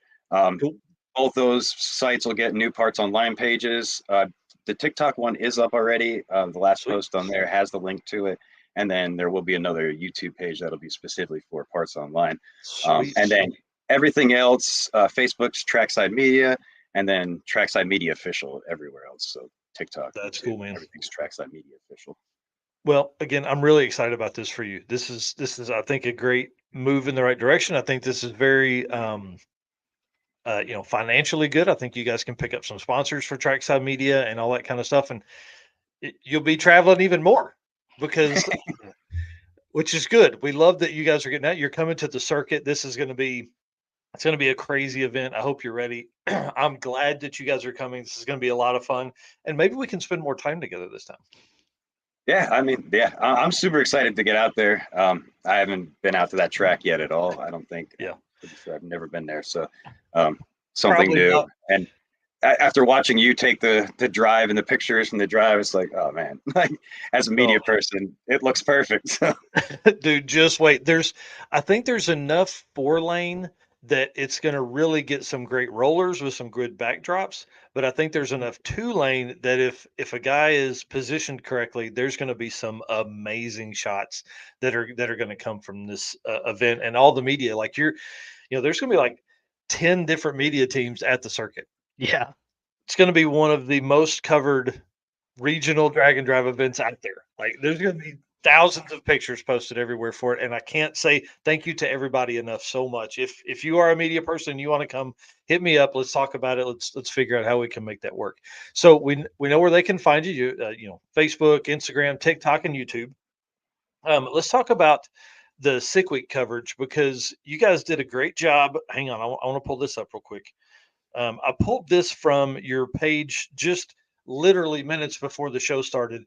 Both those sites will get new Parts Online pages. The TikTok one is up already. The last post on there has the link to it. And then there will be another YouTube page that'll be specifically for Parts Online. And then everything else, Facebook's Trackside Media, and then Trackside Media Official everywhere else. So TikTok. That's YouTube, cool, man. Everything's Trackside Media Official. Well, again, I'm really excited about this for you. This is I think a great move in the right direction. I think this is very financially good. I think you guys can pick up some sponsors for Trackside Media and all that kind of stuff, and you'll be traveling even more because which is good. We love that you guys are getting out. You're coming to the circuit. This is going to be a crazy event. I hope you're ready. I'm glad that you guys are coming. This is going to be a lot of fun, and maybe we can spend more time together this time. Yeah, I mean, I'm super excited to get out there. I haven't been out to that track yet at all. I don't think. Yeah, pretty sure I've never been there. So something Probably new. not. And after watching you take the drive and the pictures from the drive, it's like, oh man, like as a media person, it looks perfect. Dude, just wait. I think there's enough 4-lane that it's going to really get some great rollers with some good backdrops. But I think there's enough two lane that if a guy is positioned correctly, there's going to be some amazing shots that are going to come from this event and all the media. Like there's going to be like 10 different media teams at the circuit. Yeah. It's going to be one of the most covered regional drag and drive events out there. Like there's going to be thousands of pictures posted everywhere for it, and I can't say thank you to everybody enough so much. If you are a media person, you want to come, hit me up. Let's talk about it. Let's figure out how we can make that work. So we know where they can find you. Facebook, Instagram, TikTok, and YouTube. Let's talk about the Sick Week coverage because you guys did a great job. Hang on, I want to pull this up real quick. I pulled this from your page just literally minutes before the show started.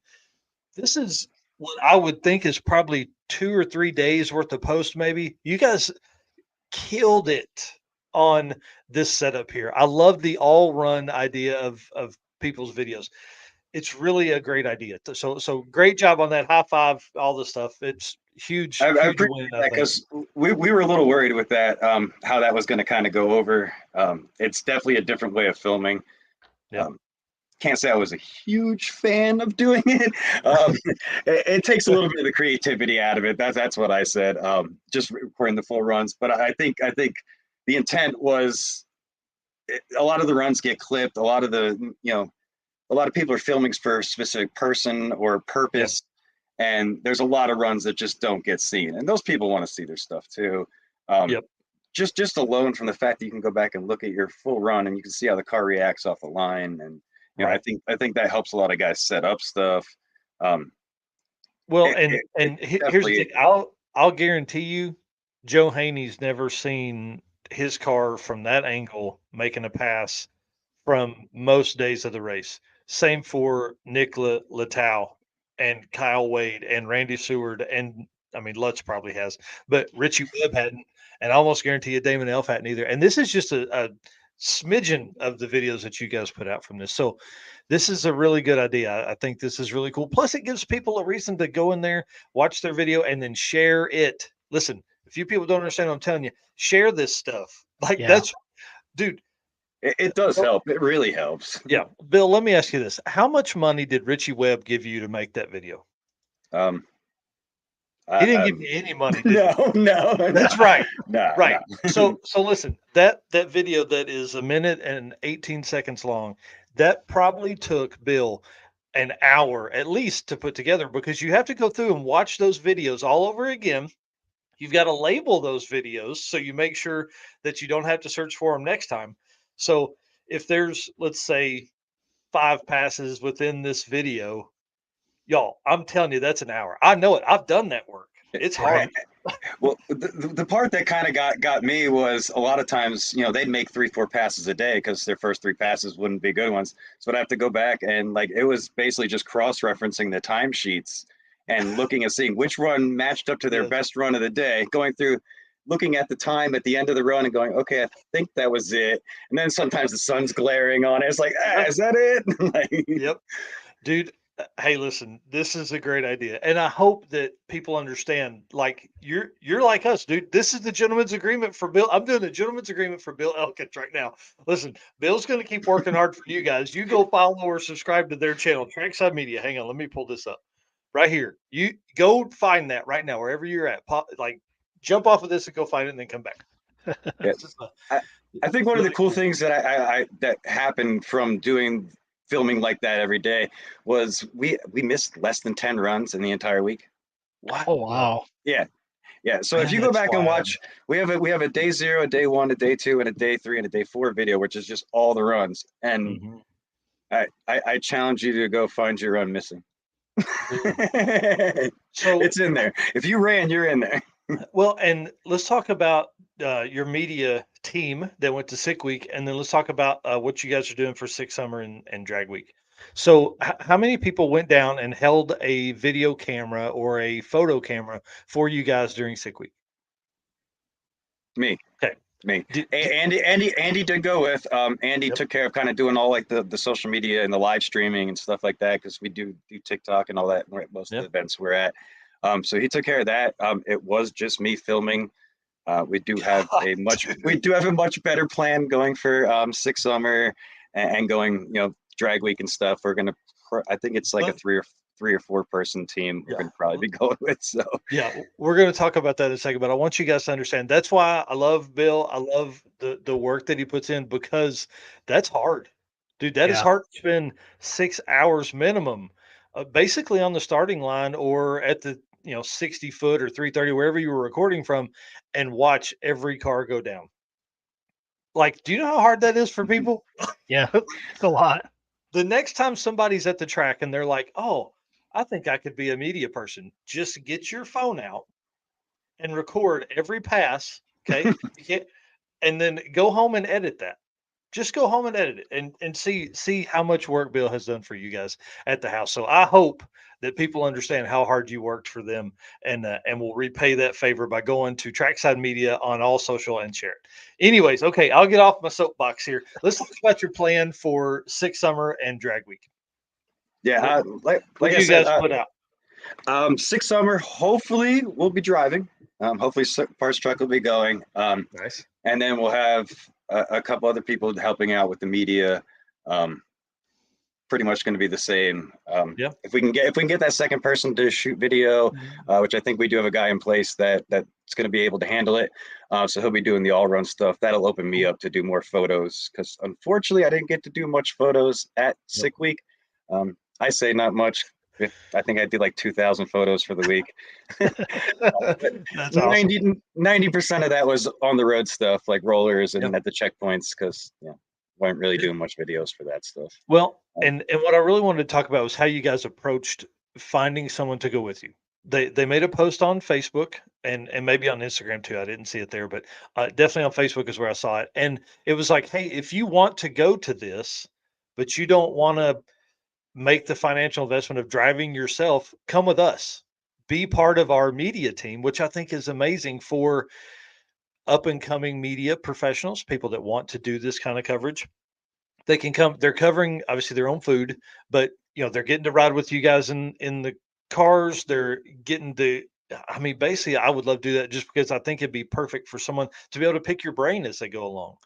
This is what I would think is probably 2 or 3 days worth of post, maybe. You guys killed it on this setup here. I love the all run idea of people's videos. It's really a great idea. So great job on that. High five, all the stuff. It's huge, I huge appreciate win. that I think. because we were a little worried with that, how that was going to kind of go over. It's definitely a different way of filming. Yep. Can't say I was a huge fan of doing it. It takes a little bit of the creativity out of it. That's what I said. Just recording the full runs, but I think the intent was a lot of the runs get clipped. A lot of people are filming for a specific person or purpose, and there's a lot of runs that just don't get seen, and those people want to see their stuff too. Yep. Just alone from the fact that you can go back and look at your full run and you can see how the car reacts off the line, and Right. I think that helps a lot of guys set up stuff. Well, It here's the thing. I'll guarantee you, Joe Haney's never seen his car from that angle making a pass from most days of the race. Same for Nicola Latow and Kyle Wade and Randy Seward, and I mean Lutz probably has, but Richie Webb hadn't, and I almost guarantee you Damon Elf hadn't either. And this is just a smidgen of the videos that you guys put out from this. So this is a really good idea. I think this is really cool. Plus, it gives people a reason to go in there, watch their video, and then share it. Listen, if you people don't understand what I'm telling you, share this stuff. Like that's, dude. It does help. It really helps. Yeah. Bill, let me ask you this. How much money did Richie Webb give you to make that video? He didn't give you any money, did he? No. That's right. No. Right. So listen, that video that is 1 minute and 18 seconds long, that probably took Bill an hour at least to put together because you have to go through and watch those videos all over again. You've got to label those videos so you make sure that you don't have to search for them next time. So if there's, let's say, 5 passes within this video, y'all, I'm telling you, that's an hour. I know it. I've done that work. It's hard. Well, the part that kind of got me was a lot of times, they'd make 3-4 passes a day because their first 3 passes wouldn't be good ones. So I'd have to go back and it was basically just cross-referencing the timesheets and looking and seeing which run matched up to their best run of the day, going through, looking at the time at the end of the run and going, okay, I think that was it. And then sometimes the sun's glaring on it. It's like, is that it? Yep. Dude, hey, listen, this is a great idea. And I hope that people understand, like, you're like us, dude. This is the gentleman's agreement for Bill. I'm doing a gentleman's agreement for Bill Elkins right now. Listen, Bill's going to keep working hard for you guys. You go follow or subscribe to their channel, Trackside Media. Hang on, let me pull this up. Right here. You go find that right now, wherever you're at. Jump off of this and go find it and then come back. I think one of the cool things that I that happened from doing filming like that every day was we missed less than 10 runs in the entire week. Wow. Oh, wow. Yeah. So if you go back and watch, we have a day 0, a day 1, a day 2, and a day 3, and a day 4 video, which is just all the runs. And I challenge you to go find your run missing. So it's in there. If you ran, you're in there. Well, and let's talk about your media team that went to Sick Week, and then let's talk about what you guys are doing for Sick Summer and Drag Week. So how many people went down and held a video camera or a photo camera for you guys during Sick Week? Me. Okay. Me. Andy did go with. Andy took care of kind of doing all like the social media and the live streaming and stuff like that because we do TikTok and all that. Most of the events we're at. So he took care of that. It was just me filming We do have a much better plan going for Six Summer and going, drag week and stuff. We're gonna, I think it's like a three or four person team we're gonna probably be going with. So yeah, we're going to talk about that in a second, but I want you guys to understand that's why I love Bill. I love the work that he puts in, because that's hard, dude. That is Yeah. hard to spend 6 hours minimum, basically on the starting line or at the 60 foot or 330, wherever you were recording from, and watch every car go down. Like, do you know how hard that is for people? Yeah. It's a lot. The next time somebody's at the track and they're like, "Oh, I think I could be a media person," just get your phone out and record every pass. Okay. You can't, and then go home and edit that. Just go home and edit it, and see how much work Bill has done for you guys at the house. So I hope that people understand how hard you worked for them, and will repay that favor by going to Trackside Media on all social and share it. Anyways, okay, I'll get off my soapbox here. Let's talk about your plan for Six Summer and Drag Week. yeah, What like do I you said, guys put out? Six Summer. Hopefully, we'll be driving. Hopefully, parts truck will be going. Nice. And then we'll have a couple other people helping out with the media. Pretty much going to be the same. Yeah. If we can get that second person to shoot video, which I think we do have a guy in place that's going to be able to handle it. So he'll be doing the all run stuff. That'll open me up to do more photos, because unfortunately I didn't get to do much photos at Sick Week. I say not much. I think I did like 2,000 photos for the week. That's awesome. 90% of that was on the road stuff, like rollers and at the checkpoints, because weren't really doing much videos for that stuff. Well, and what I really wanted to talk about was how you guys approached finding someone to go with you. They made a post on Facebook and maybe on Instagram too. I didn't see it there, but definitely on Facebook is where I saw it. And it was like, hey, if you want to go to this, but you don't want to make the financial investment of driving yourself, come with us. Be part of our media team, which I think is amazing for up and coming media professionals, people that want to do this kind of coverage. They can come. They're covering obviously their own food, but they're getting to ride with you guys in the cars. They're getting to. I mean, basically, I would love to do that just because I think it'd be perfect for someone to be able to pick your brain as they go along,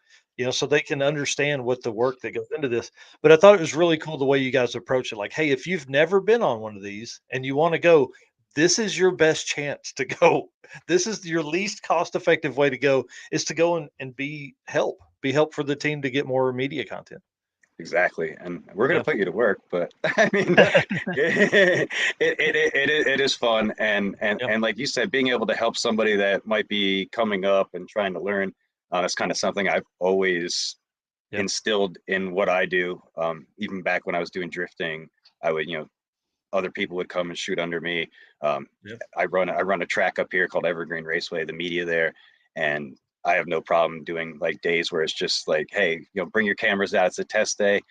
so they can understand what the work that goes into this. But I thought it was really cool the way you guys approach it. Like, hey, if you've never been on one of these and you want to go, this is your best chance to go. This is your least cost effective way to go, is to go and be help for the team to get more media content. Exactly, and we're gonna put you to work, but I mean, it is fun, and like you said, being able to help somebody that might be coming up and trying to learn, is kind of something I've always instilled in what I do. Even back when I was doing drifting, I would, other people would come and shoot under me. I run a track up here called Evergreen Raceway, the media there, and I have no problem doing like days where it's just like, hey, bring your cameras out. It's a test day.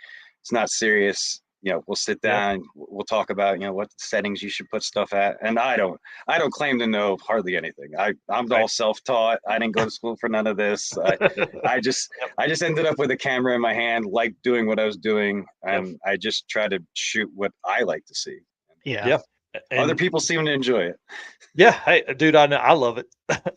It's not serious. We'll sit down. We'll talk about, what settings you should put stuff at. And I don't claim to know hardly anything. I'm all self-taught. I didn't go to school for none of this. I just ended up with a camera in my hand, like doing what I was doing. And I just try to shoot what I like to see. Yeah. And other people seem to enjoy it. Yeah. Hey, dude, I know. I love it.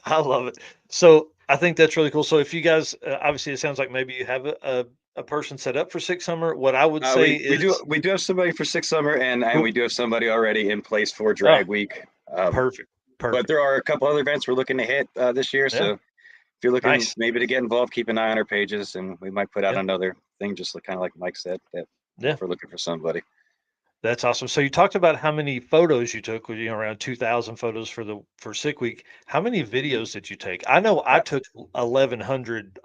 I love it. So I think that's really cool. So if you guys, obviously it sounds like maybe you have a person set up for Six Summer. What I would say is we do have somebody for Six Summer, and we do have somebody already in place for Drag Week. Perfect. But there are a couple other events we're looking to hit this year. So if you're looking maybe to get involved, keep an eye on our pages, and we might put out another thing, just kind of like Mike said, that if we're looking for somebody. That's awesome. So you talked about how many photos you took, around 2,000 photos for Sick Week. How many videos did you take? I know I took 1,100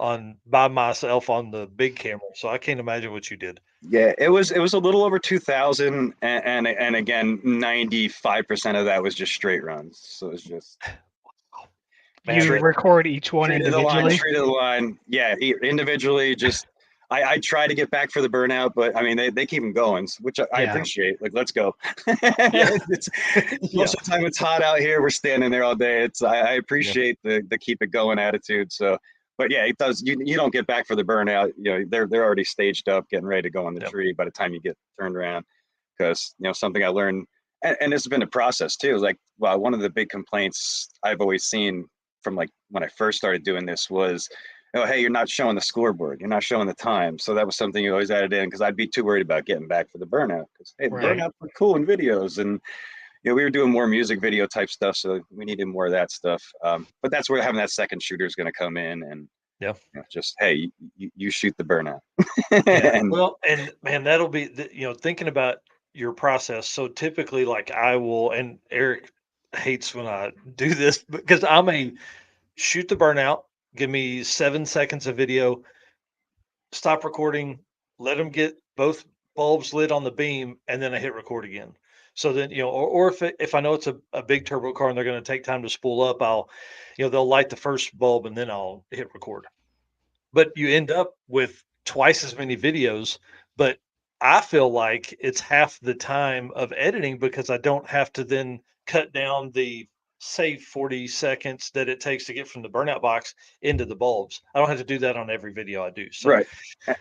by myself on the big camera, so I can't imagine what you did. Yeah, it was a little over 2,000, and again, 95% of that was just straight runs. So it's just you record each one individually. Tree to the line, yeah, individually. Just I try to get back for the burnout, but I mean they keep them going, which I appreciate. Like, let's go. Most of the time it's hot out here. We're standing there all day. I appreciate the keep it going attitude. So, but yeah, it does. You don't get back for the burnout. They're already staged up, getting ready to go on the tree by the time you get turned around. Because something I learned, and this has been a process too. Like, one of the big complaints I've always seen from like when I first started doing this was, oh, hey, you're not showing the scoreboard, you're not showing the time. So that was something you always added in because I'd be too worried about getting back for the burnout. Because hey, the Right. burnouts were cool in videos, and we were doing more music video type stuff, so we needed more of that stuff. But that's where having that second shooter is going to come in, and Yeah. just hey, you shoot the burnout. Yeah. And Well, and man, that'll be thinking about your process. So typically, like I will, and Eric hates when I do this because I'm a shoot the burnout, give me 7 seconds of video, stop recording, let them get both bulbs lit on the beam, and then I hit record again. So then, or if I know it's a big turbo car and they're going to take time to spool up, I'll, they'll light the first bulb and then I'll hit record. But you end up with twice as many videos, but I feel like it's half the time of editing because I don't have to then cut down the say 40 seconds that it takes to get from the burnout box into the bulbs. I don't have to do that on every video I do. So right,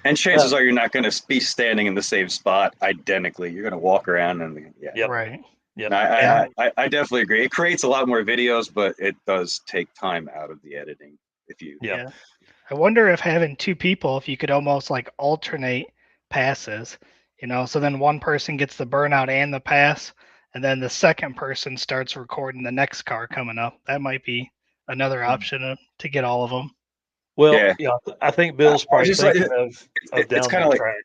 and chances uh, are you're not going to be standing in the same spot identically. You're going to walk around, and yeah. yep, Right. yep. No, And I definitely agree. It creates a lot more videos, but it does take time out of the editing. If you, yeah, Yeah. I wonder if having two people, if you could almost like alternate passes, so then one person gets the burnout and the pass, and then the second person starts recording the next car coming up. That might be another option to get all of them. well, yeah, I think I Bill's probably just like thinking of it's down kind of that like track.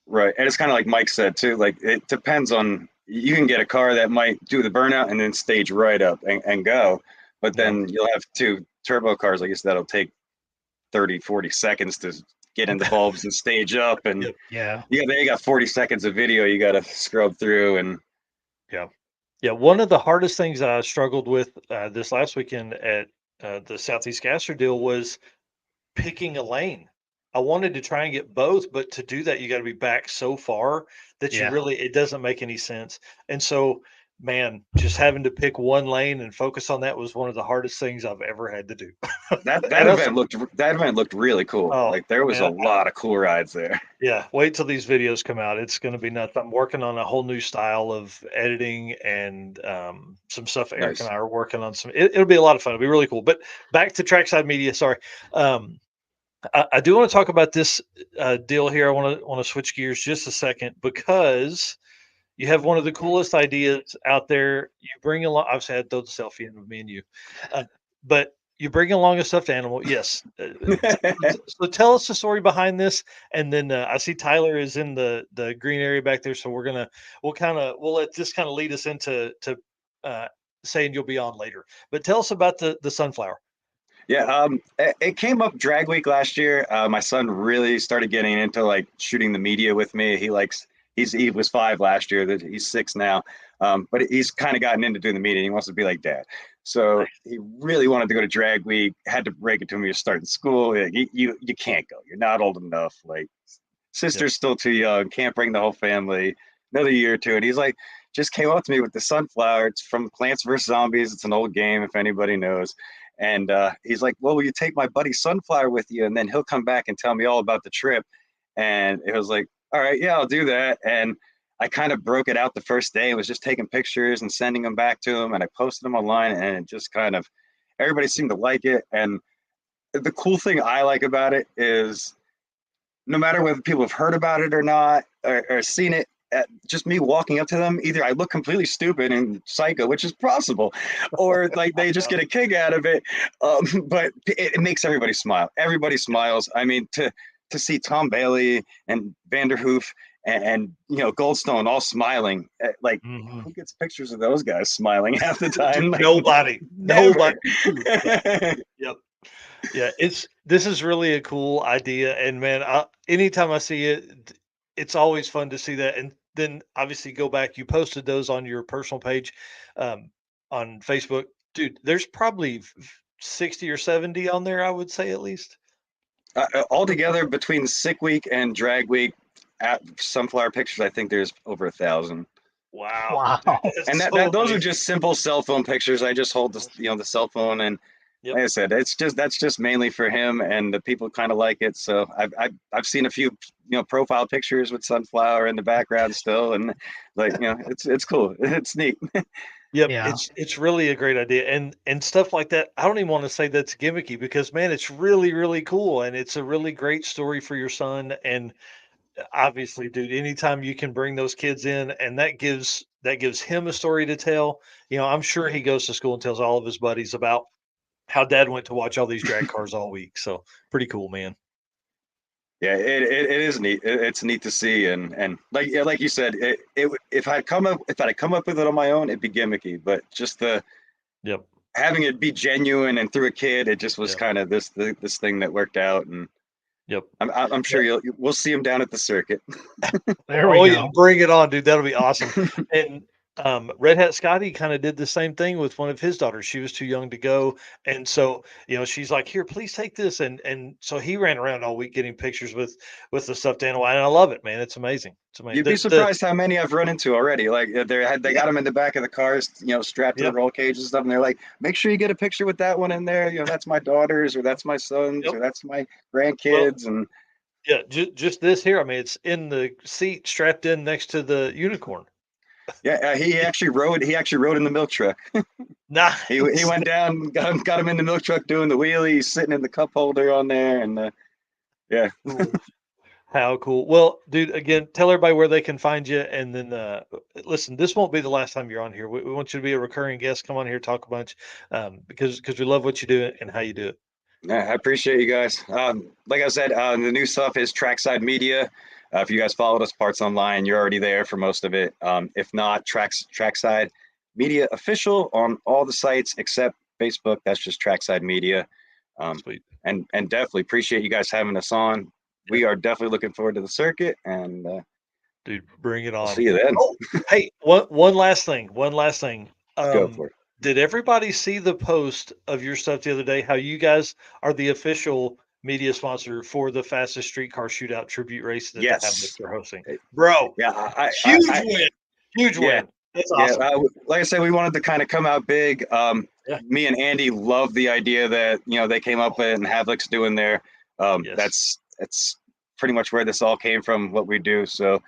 right, and it's kind of like Mike said too. Like it depends on you can get a car that might do the burnout and then stage right up and go, but Yeah, then you'll have two turbo cars, I guess that'll take 30, 40 seconds to get in the bulbs and stage up, and yep, Yeah. they got 40 seconds of video you got to scrub through, and yeah, yeah. One of the hardest things I struggled with this last weekend at the Southeast Gaster deal was picking a lane. I wanted to try and get both, but to do that, you got to be back so far that Yeah. it doesn't make any sense. And so, man, just having to pick one lane and focus on that was one of the hardest things I've ever had to do. that And also, event looked really cool. oh Like there was a man, lot of cool rides there. yeah, wait till these videos come out. It's going to be nuts. I'm working on a whole new style of editing and some stuff Eric and Nice. I are working on. It'll be a lot of fun. It'll be really cool. But back to Trackside Media. Sorry. Um, I do want to talk about this deal here. I want to switch gears just a second because you have one of the coolest ideas out there. You bring along. Obviously, I had throw the selfie in with me and you, but you bring along a stuffed animal. Yes. So tell us the story behind this, and then I see Tyler is in the green area back there. So we'll let this kind of lead us into uh, saying you'll be on later. But tell us about the sunflower. Yeah, it came up drag week last year. My son really started getting into like shooting the media with me. He was 5 last year. He's 6 now, but he's kind of gotten into doing the media. He wants to be like dad, so he really wanted to go to drag week. Had to break it to him. You're starting school. You can't go. You're not old enough. Like sister's still too young. Can't bring the whole family. Another year or two, and he's like, just came up to me with the sunflower. It's from Plants vs Zombies. It's an old game if anybody knows. And he's like, well, will you take my buddy Sunflower with you? And then he'll come back and tell me all about the trip. And it was like, all right, yeah, I'll do that. And I kind of broke it out the first day. It was just taking pictures and sending them back to him. And I posted them online, and it just kind of, everybody seemed to like it. And the cool thing I like about it is no matter whether people have heard about it or not, or seen it, just me walking up to them, either I look completely stupid and psycho, which is possible, or like they just get a kick out of it. But it makes everybody smile. Everybody smiles. I mean, to see Tom Bailey and Vanderhoof and Goldstone all smiling, like Mhm. who gets pictures of those guys smiling half the time? Like, Nobody. never. Nobody. Yep. Yeah, this is really a cool idea, and man, anytime I see it, it's always fun to see that. And then obviously go back. You posted those on your personal page, um, on Facebook, dude. There's probably 60 or 70 on there. I would say at least. Altogether between Sick Week and Drag Week at Sunflower Pictures, I think there's over 1,000. Wow. Wow. That's And so those are amazing. just simple cell phone pictures. I just hold the cell phone, and Yep. like I said, that's just mainly for him, and the people kind of like it. So I've seen a few profile pictures with Sunflower in the background still, and like it's cool, it's neat. Yep, Yeah. it's really a great idea, and stuff like that. I don't even want to say that's gimmicky because man, it's really really cool, and it's a really great story for your son. And obviously, dude, anytime you can bring those kids in, and that gives him a story to tell. I'm sure he goes to school and tells all of his buddies about how dad went to watch all these drag cars all week. So pretty cool, man. Yeah, it is neat. It's neat to see, and like yeah, like you said, if I'd come up with it on my own, it'd be gimmicky. But just the Yep, having it be genuine and through a kid, it just was yep, kind of this thing that worked out, and yep. I'm sure we'll see him down at the circuit. There we Oh yeah, go. bring it on, dude. That'll be awesome. And Red Hat Scotty kind of did the same thing with one of his daughters. She was too young to go, and so she's like, "Here, please take this." And so he ran around all week getting pictures with the stuffed animal, and I love it, man. It's amazing. It's amazing. You'd be The surprised how many I've run into already. Like they yeah, got them in the back of the cars, strapped to the yep, roll cage and stuff, and they're like, make sure you get a picture with that one in there. That's my daughter's, or that's my son's, yep. or that's my Well, grandkids, and yeah, just this here. I mean, it's in the seat, strapped in next to the unicorn. yeah, he actually rode. He actually rode in the milk truck. He Nice. went down, got him in the milk truck doing the wheelie, sitting in the cup holder on there, and yeah. Cool. How cool. Well, dude, again, tell everybody where they can find you. And then, listen, this won't be the last time you're on here. We want you to be a recurring guest. Come on here, talk a bunch, because we love what you do and how you do it. Yeah, I appreciate you guys. Like I said, the new stuff is Trackside Media. If you guys followed us parts online, you're already there for most of it. If not, Trackside Media official on all the sites except Facebook. That's just Trackside Media. Sweet. And definitely appreciate you guys having us on. We are definitely looking forward to the circuit, and Dude, bring it we'll on. see you then. Oh, hey, one last thing. One last thing. Go for it. Did everybody see the post of your stuff the other day? How you guys are the official media sponsor for the fastest streetcar shootout tribute race that the Yes. Havlicks are hosting, bro? Yeah. Huge win. Huge Yeah. win. That's Yeah, awesome. like I said, we wanted to kind of come out big. Yeah. Me and Andy love the idea that they came up with and Havlicks doing there. Yes. That's pretty much where this all came from, what we do. So it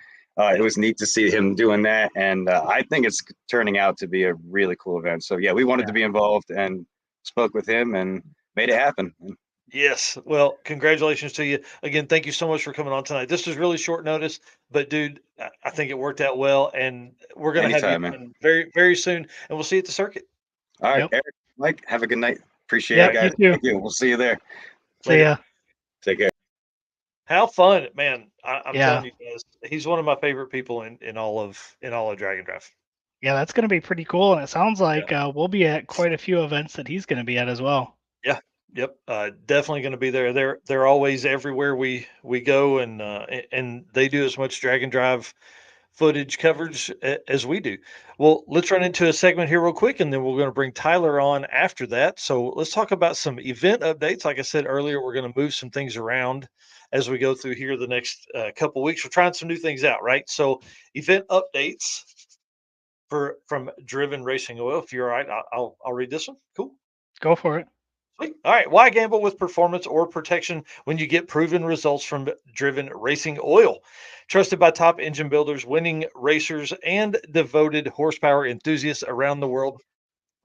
Yep. was neat to see him doing that, and I think it's turning out to be a really cool event. So yeah, we wanted to be involved and spoke with him and made it happen. Yes. Well, congratulations to you again. Thank you so much for coming on tonight. This was really short notice, but dude, I think it worked out well, and we're gonna have you Anytime, man. on very, very soon, and we'll see you at the circuit. All right, Yep. Eric, Mike, have a good night. Appreciate Yep, it, guys. you too. Thank you. We'll see you there. See Later. ya. Take care. How fun, man! I'm Yeah. telling you guys, he's one of my favorite people in all of Dragon Draft. Yeah, that's going to be pretty cool. And it sounds like we'll be at quite a few events that he's going to be at as well. Yeah. Yep. Definitely going to be there. They're always everywhere we go, and they do as much drag and drive footage coverage as we do. Well, let's run into a segment here real quick, and then we're going to bring Tyler on after that. So let's talk about some event updates. Like I said earlier, we're going to move some things around as we go through here the next couple weeks. We're trying some new things out, right? So event updates from Driven Racing Oil. If you're all right, I'll read this one. Cool. Go for it. Sweet. All right. Why gamble with performance or protection when you get proven results from Driven Racing Oil? Trusted by top engine builders, winning racers, and devoted horsepower enthusiasts around the world,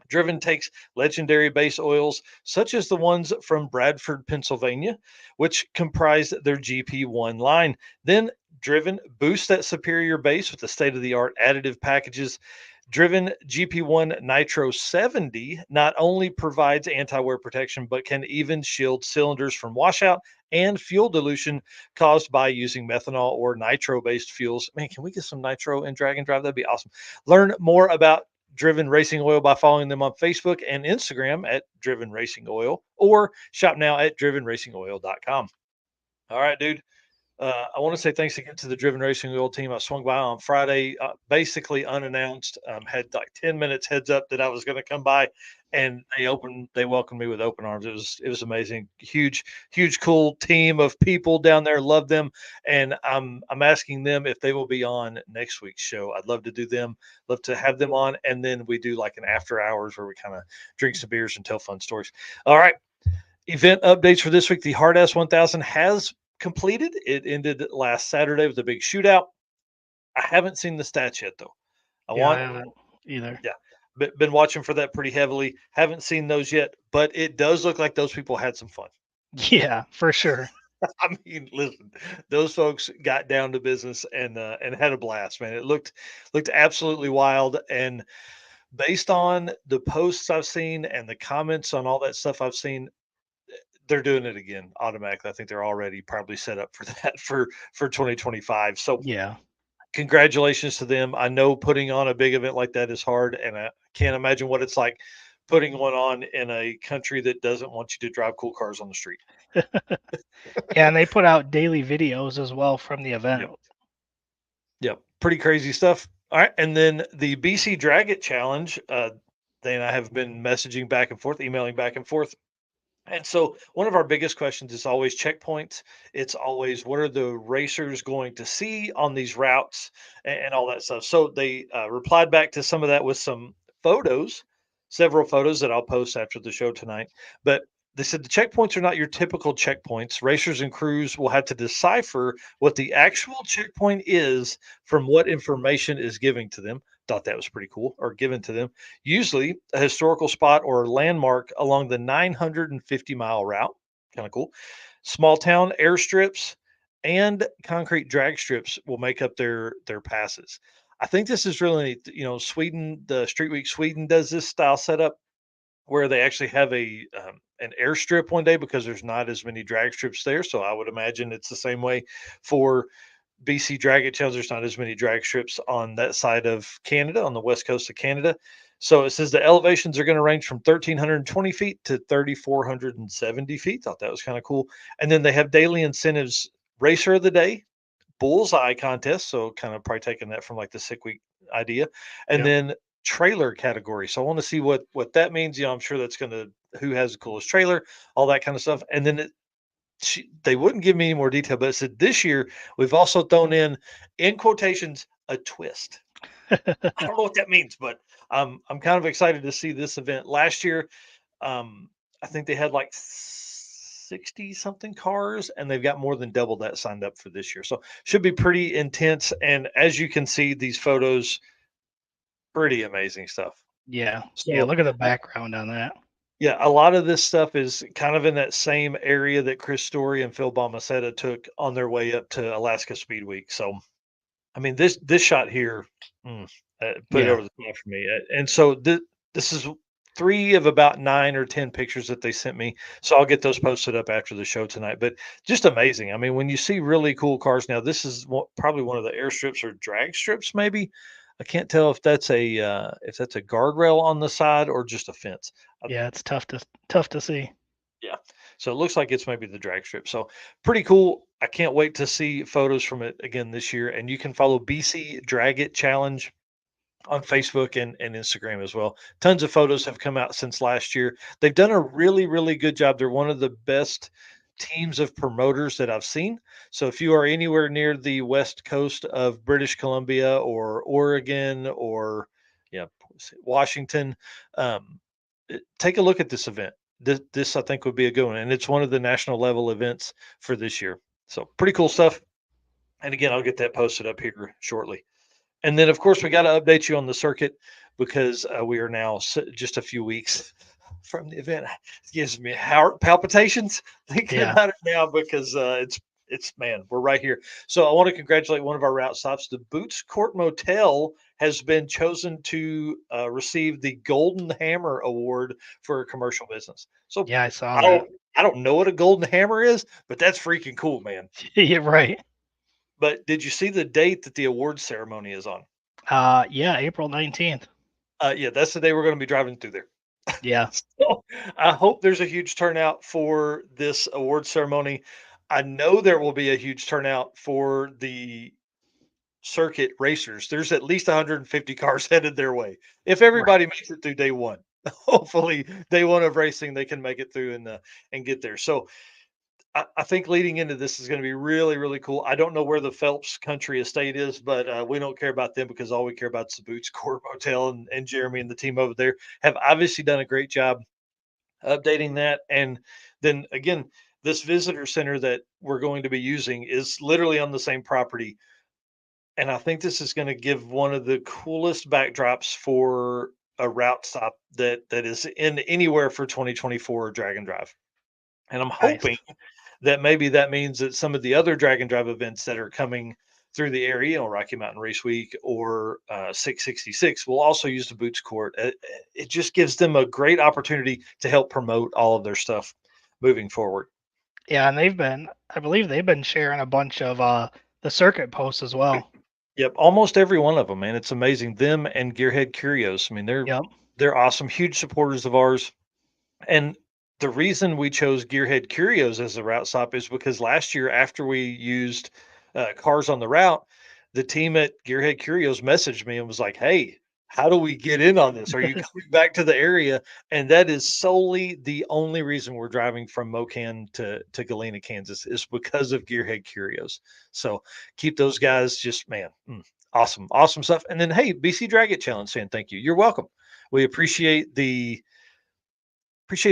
Driven takes legendary base oils, such as the ones from Bradford, Pennsylvania, which comprise their GP1 line. Then Driven boosts that superior base with the state of the art additive packages. Driven GP1 Nitro 70 not only provides anti wear protection, but can even shield cylinders from washout and fuel dilution caused by using methanol or nitro based fuels. Man, can we get some nitro in Drag and Drive? That'd be awesome. Learn more about Driven Racing Oil by following them on Facebook and Instagram at Driven Racing Oil, or shop now at drivenracingoil.com. All right, dude. I want to say thanks again to the Driven Racing Oil team. I swung by on Friday, basically unannounced. Had like 10 minutes heads up that I was going to come by, and they welcomed me with open arms. It was amazing. Huge, cool team of people down there. Love them, and I'm asking them if they will be on next week's show. I'd love to do them. Love to have them on, and then we do like an after hours where we kind of drink some beers and tell fun stories. All right. Event updates for this week. The Hard Ass 1000 has completed. It ended last Saturday with a big shootout. I haven't seen the stats yet, though. I Yeah, I want, haven't either. yeah, been watching for that pretty heavily. Haven't seen those yet, but it does look like those people had some fun. Yeah, for sure. I mean, listen, those folks got down to business and had a blast, man. It looked absolutely wild. And based on the posts I've seen and the comments on all that stuff I've seen, they're doing it again automatically. I think they're already probably set up for that for 2025. So Yeah. congratulations to them. I know putting on a big event like that is hard, and I can't imagine what it's like putting one on in a country that doesn't want you to drive cool cars on the street. Yeah, and they put out daily videos as well from the event. Yep. Yep. Pretty crazy stuff. All right. And then the BC Drag It Challenge, they and I have been messaging back and forth, emailing back and forth. And so one of our biggest questions is always checkpoints. It's always what are the racers going to see on these routes and all that stuff. So they replied back to some of that with some photos, several photos that I'll post after the show tonight. But they said the checkpoints are not your typical checkpoints. Racers and crews will have to decipher what the actual checkpoint is from what information is giving to them. Thought that was pretty cool, or given to them. Usually a historical spot or landmark along the 950-mile route. Kind of cool. Small town airstrips and concrete drag strips will make up their passes. I think this is really neat. Sweden, the Street Week Sweden does this style setup where they actually have an airstrip one day because there's not as many drag strips there. So I would imagine it's the same way for BC Drag It Challenge. There's not as many drag strips on that side of Canada, on the west coast of Canada. So it says the elevations are going to range from 1,320 feet to 3,470 feet. Thought that was kind of cool. And then they have daily incentives: racer of the day, bullseye contest. So kind of probably taking that from like the sick week idea, and Yep. then trailer category. So I want to see what that means. I'm sure that's going to who has the coolest trailer, all that kind of stuff. And then they wouldn't give me any more detail, but it said this year we've also thrown in quotations, a twist. I don't know what that means, but I'm kind of excited to see this event. Last year, I think they had like 60 something cars, and they've got more than double that signed up for this year. So should be pretty intense. And as you can see, these photos, pretty amazing stuff. Yeah. Yeah, So look at the background on that. yeah, a lot of this stuff is kind of in that same area that Chris Story and Phil Balmaceda took on their way up to Alaska Speed Week. So, I mean, this shot here, put it Yeah. over the top for me. And so this is three of about 9 or 10 pictures that they sent me. So I'll get those posted up after the show tonight. But just amazing. I mean, when you see really cool cars now, this is probably one of the airstrips or drag strips, maybe. I can't tell if that's a guardrail on the side or just a fence. Yeah, it's tough to see. Yeah. So it looks like it's maybe the drag strip. So pretty cool. I can't wait to see photos from it again this year. And you can follow BC Drag It Challenge on Facebook and Instagram as well. Tons of photos have come out since last year. They've done a really, really good job. They're one of the best teams of promoters that I've seen. So if you are anywhere near the west coast of British Columbia or Oregon or yeah, Washington, take a look at this event. This I think would be a good one, and it's one of the national level events for this year. So pretty cool stuff. And again, I'll get that posted up here shortly. And then, of course, we got to update you on the circuit because we are now just a few weeks from the event. It gives me heart palpitations thinking Yeah. about it now because it's man, we're right here. So I want to congratulate one of our route stops. The Boots Court Motel has been chosen to receive the Golden Hammer Award for a commercial business. So Yeah, I saw I that. don't I don't know what a golden hammer is, but that's freaking cool, man. Yeah, right. But did you see the date that the awards ceremony is on? Yeah, April 19th. Yeah, that's the day we're going to be driving through there. Yeah. So I hope there's a huge turnout for this award ceremony. I know there will be a huge turnout for the circuit racers. There's at least 150 cars headed their way. If Right. everybody makes it through day one, hopefully day one of racing, they can make it through and get there. So I think leading into this is going to be really, really cool. I don't know where the Phelps Country Estate is, but we don't care about them because all we care about is the Boots Court Motel, and Jeremy and the team over there have obviously done a great job updating that. And then again, this visitor center that we're going to be using is literally on the same property. And I think this is going to give one of the coolest backdrops for a route stop that is in anywhere for 2024 drag and drive. And I'm Nice. hoping that maybe that means that some of the other drag and drive events that are coming through the area, Rocky Mountain Race Week or 666, will also use the Boots Court. It just gives them a great opportunity to help promote all of their stuff moving forward. Yeah, and I believe they've been sharing a bunch of the circuit posts as well. Yep, almost every one of them, man. It's amazing. Them and Gearhead Curios. I mean, Yep. they're awesome, huge supporters of ours. And the reason we chose Gearhead Curios as a route stop is because last year, after we used cars on the route, the team at Gearhead Curios messaged me and was like, "Hey, how do we get in on this? Are you coming back to the area?" And that is solely the only reason we're driving from Mokan to Galena, Kansas, is because of Gearhead Curios. So keep those guys just, man, awesome, awesome stuff. And then, hey, BC Drag It Challenge saying thank you. You're welcome. We appreciate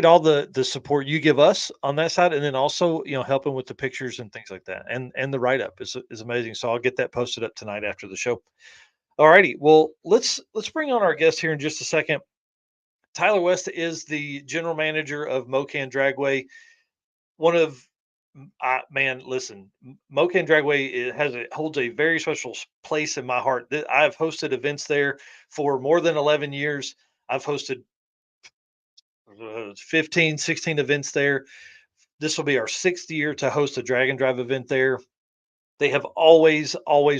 all the support you give us on that side, and then also helping with the pictures and things like that, and the write-up is amazing. So I'll get that posted up tonight after the show. All righty, well, let's bring on our guest here in just a second. Tyler West is the general manager of Mokan Dragway. One of man, listen, Mokan Dragway holds a very special place in my heart. I've hosted events there for more than 11 years. I've hosted 15, 16 events there. This will be our 6th year to host a drag and drive event there. They have always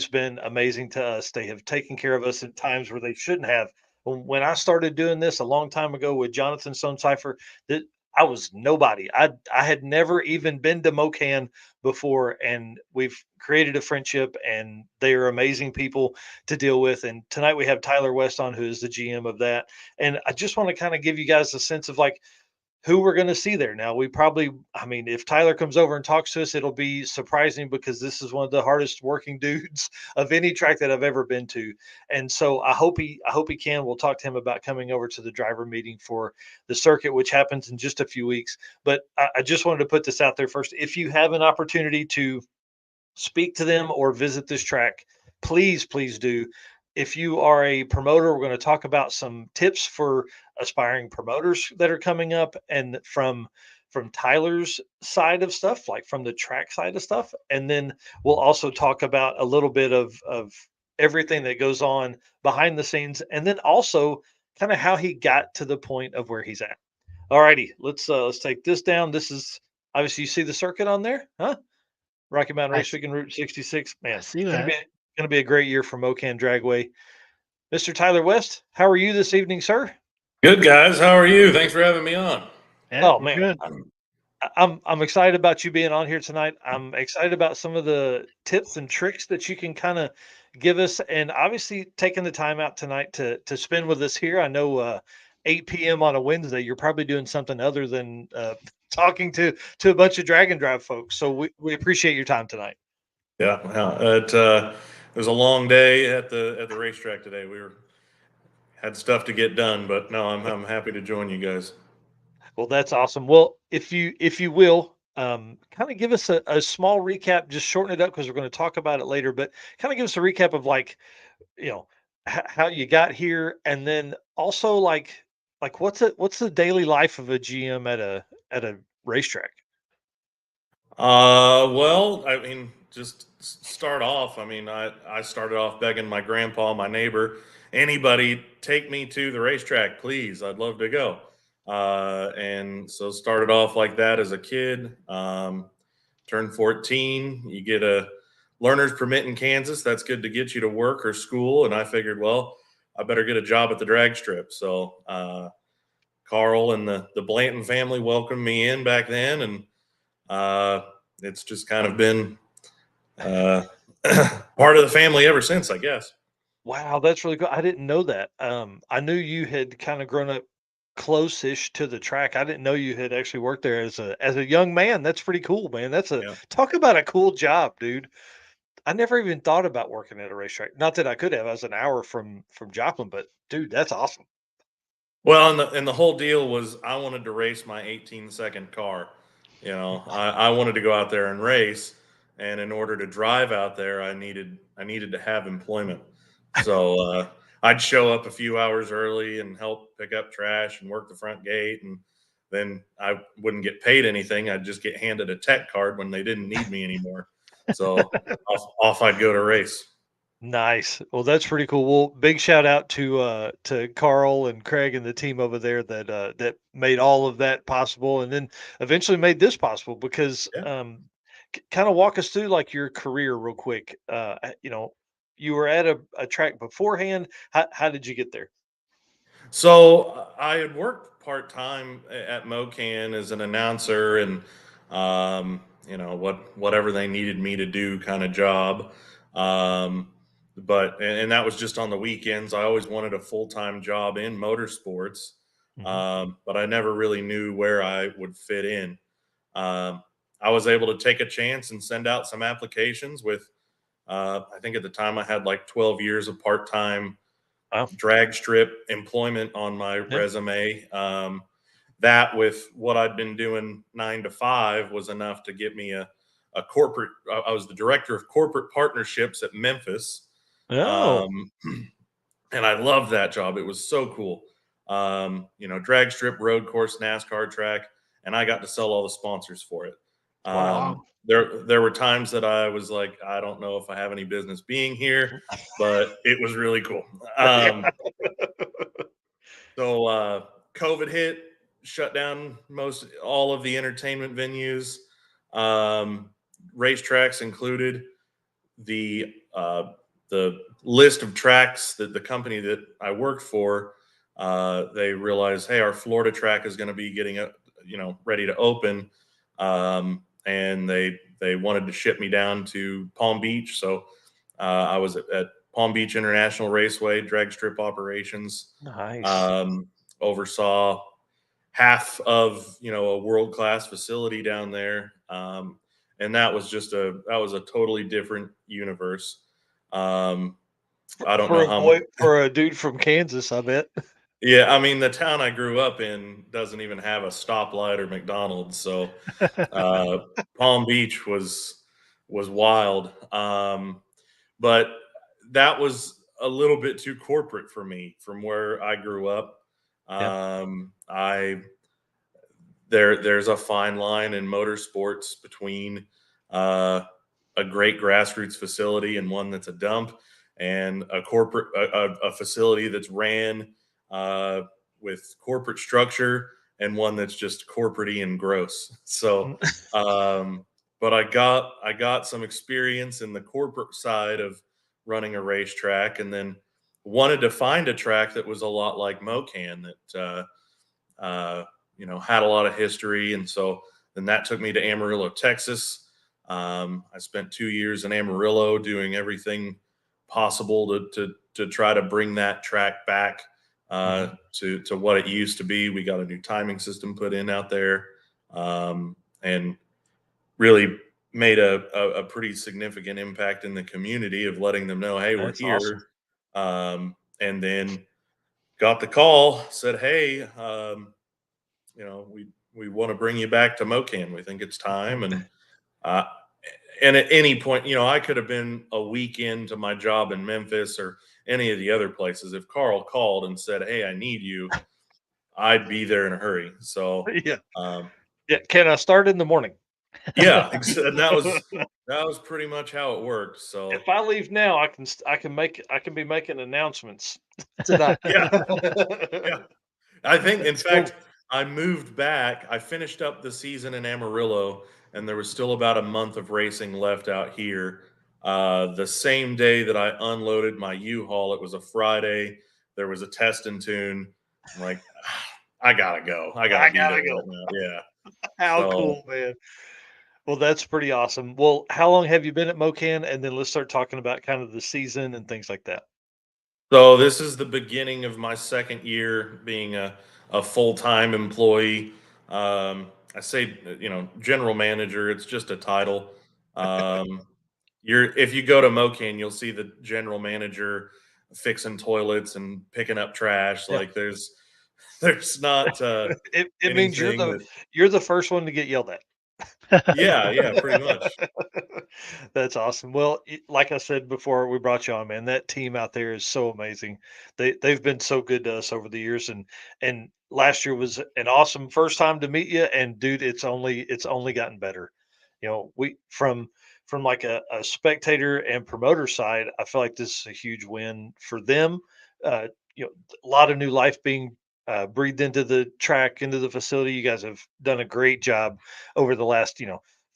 been amazing to us. They have taken care of us at times where they shouldn't have. When I started doing this a long time ago with Jonathan Stonecipher, that I was nobody. I had never even been to Mokan before, and we've created a friendship, and they are amazing people to deal with. And tonight we have Tyler West on, who is the GM of that. And I just want to kind of give you guys a sense of like who we're going to see there. Now, I mean, if Tyler comes over and talks to us, it'll be surprising because this is one of the hardest working dudes of any track that I've ever been to. And so I hope he can. We'll talk to him about coming over to the driver meeting for the circuit, which happens in just a few weeks. But I just wanted to put this out there first. If you have an opportunity to speak to them or visit this track, please do. If you are a promoter, we're going to talk about some tips for aspiring promoters that are coming up, and from Tyler's side of stuff, like from the track side of stuff. And then we'll also talk about a little bit of everything that goes on behind the scenes, and then also kind of how he got to the point of where he's at. All righty, let's take this down. This is obviously, you see the circuit on there, huh? Rocky Mountain I, Race Week and Route 66. I Man, see it's that. gonna be a great year for Mokan Dragway. Mr. Tyler West, how are you this evening, sir? Good, guys. How are you? Thanks for having me on. Yeah, Oh we're man, good. I'm excited about you being on here tonight. I'm excited about some of the tips and tricks that you can kind of give us, and obviously taking the time out tonight to spend with us here. I know 8 p.m. on a Wednesday, you're probably doing something other than talking to a bunch of drag and drive folks. So we appreciate your time tonight. Yeah, it was a long day at the racetrack today. Had stuff to get done, but no, I'm happy to join you guys. Well, that's awesome. Well, if you will, kind of give us a small recap, just shorten it up because we're going to talk about it later, but kind of give us a recap of like, you know, how you got here, and then also like what's the daily life of a GM at a racetrack? Well, I mean, just start off. I mean, I started off begging my grandpa, my neighbor, anybody, take me to the racetrack, please. I'd love to go. And so started off like that as a kid. Turned 14, you get a learner's permit in Kansas. That's good to get you to work or school. And I figured, well, I better get a job at the drag strip. So Carl and the Blanton family welcomed me in back then, and it's just kind of been part of the family ever since, I guess. Wow, that's really cool. I didn't know that. I knew you had kind of grown up close-ish to the track. I didn't know you had actually worked there as a young man. That's pretty cool, man. Yeah. Talk about a cool job, dude. I never even thought about working at a racetrack. Not that I could have. I was an hour from Joplin, but dude, that's awesome. Well, and the whole deal was I wanted to race my 18-second car. I wanted to go out there and race, and in order to drive out there, I needed to have employment. So I'd show up a few hours early and help pick up trash and work the front gate, and then I wouldn't get paid anything. I'd just get handed a tech card when they didn't need me anymore. So off I'd go to race. Nice. Well, that's pretty cool. Well, big shout out to Carl and Craig and the team over there that made all of that possible, and then eventually made this possible. Because Yeah. kind of walk us through like your career real quick. You were at a track beforehand. How did you get there? So I had worked part time at Mokan as an announcer and whatever they needed me to do kind of job. Um, but that was just on the weekends. I always wanted a full time job in motorsports, Hmm. but I never really knew where I would fit in. Um, I was able to take a chance and send out some applications with. I think at the time I had like 12 years of part time Wow. drag strip employment on my Yeah. resume. That with what I'd been doing 9 to 5 was enough to get me a corporate. I was the director of corporate partnerships at Memphis, Oh, um, and I loved that job. It was so cool. Drag strip, road course, NASCAR track, and I got to sell all the sponsors for it. wow. There were times that I was like, I don't know if I have any business being here, but it was really cool. Yeah. So COVID hit, shut down most all of the entertainment venues, um, racetracks included. The list of tracks that the company that I worked for, they realized, hey, our Florida track is going to be getting ready to open, and they wanted to ship me down to Palm Beach. So I was at Palm Beach International Raceway drag strip operations, Nice. um, oversaw half of a world class facility down there, and that was a totally different universe. Um, I don't For know a how. boy, for a dude from Kansas, I bet. Yeah, I mean the town I grew up in doesn't even have a stoplight or McDonald's, so uh, Palm Beach was wild. But that was a little bit too corporate for me from where I grew up. Yeah. I there's a fine line in motorsports between uh, a great grassroots facility and one that's a dump, and a facility that's ran uh, with corporate structure and one that's just corporatey and gross. So, um, but I got some experience in the corporate side of running a racetrack, and then wanted to find a track that was a lot like Mokan that had a lot of history. And so then that took me to Amarillo, Texas. I spent 2 years in Amarillo doing everything possible to try to bring that track back Mhm. to what it used to be. We got a new timing system put in out there, and really made a pretty significant impact in the community of letting them know, hey, we're That's awesome. here. And then got the call, said, hey, we want to bring you back to Mokan. We think it's time. Uh, and at any point, I could have been a week into my job in Memphis or any of the other places. If Carl called and said, "Hey, I need you," I'd be there in a hurry. So, Yeah. um, Yeah. Can I start in the morning? yeah, and that was pretty much how it worked. So, If I leave now, I can be making announcements tonight. yeah, yeah. I think, in So fact, I moved back. I finished up the season in Amarillo, and there was still about a month of racing left out here. The same day that I unloaded my U-Haul, it was a Friday. There was a test and tune. I'm like, I gotta go. I gotta I be there gotta right go. now. Yeah. How So, cool, man. Well, that's pretty awesome. Well, how long have you been at Mocan? And then let's start talking about kind of the season and things like that. so this is the beginning of my second year being a full-time employee. I say, general manager. It's just a title. Um, if you go to Mocan, you'll see the general manager fixing toilets and picking up trash. Yeah. Like there's not It means anything that. you're the first one to get yelled at. Yeah, pretty much. That's awesome. Well, like I said before we brought you on, man, that team out there is so amazing. They've been so good to us over the years, and last year was an awesome first time to meet you. And dude, it's only gotten better. We from like a spectator and promoter side, I feel like this is a huge win for them. Uh, a lot of new life being breathed into the track, into the facility. You guys have done a great job over the last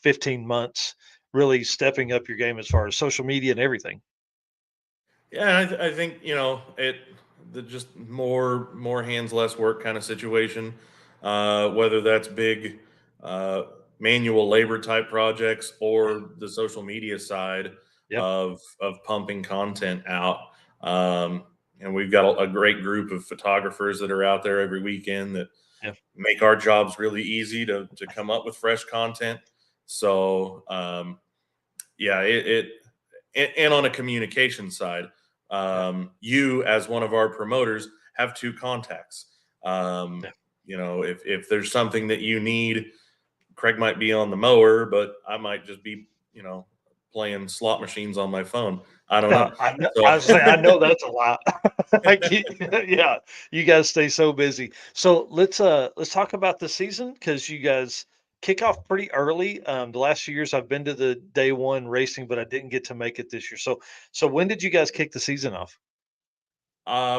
15 months, really stepping up your game as far as social media and everything. Yeah, I think just more hands less work kind of situation. Whether that's big uh, manual labor type projects or the social media side Yeah. of pumping content out. Um, and we've got a great group of photographers that are out there every weekend that Yeah. make our jobs really easy to come up with fresh content. So yeah, and on a communication side, Yeah. you as one of our promoters have two contacts. Yeah. If there's something that you need, Craig might be on the mower, but I might just be, playing slot machines on my phone. I don't Yeah, know. I know. I So was saying, I know that's a lot. Yeah, you guys stay so busy. So let's talk about the season because you guys kick off pretty early. The last few years I've been to the day one racing, but I didn't get to make it this year. So when did you guys kick the season off?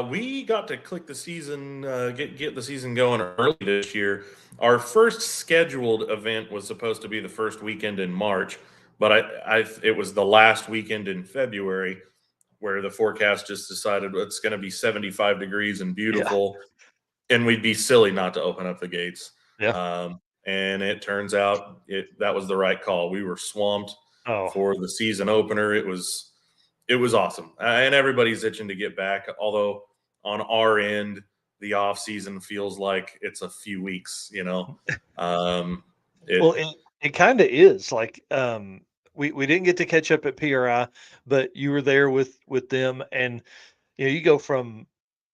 we got to click the season, get the season going early this year. Our first scheduled event was supposed to be the first weekend in March, but it was the last weekend in February where the forecast just decided it's going to be 75 degrees and Yeah. beautiful, and we'd be silly not to open up the gates. Yeah. And it turns out that was the right call. We were swamped Oh, for the season opener. It was awesome, and everybody's itching to get back. Although on our end, the off season feels like it's a few weeks. Um, well, it it kind of is like we didn't get to catch up at PRI, but you were there with them, and you go from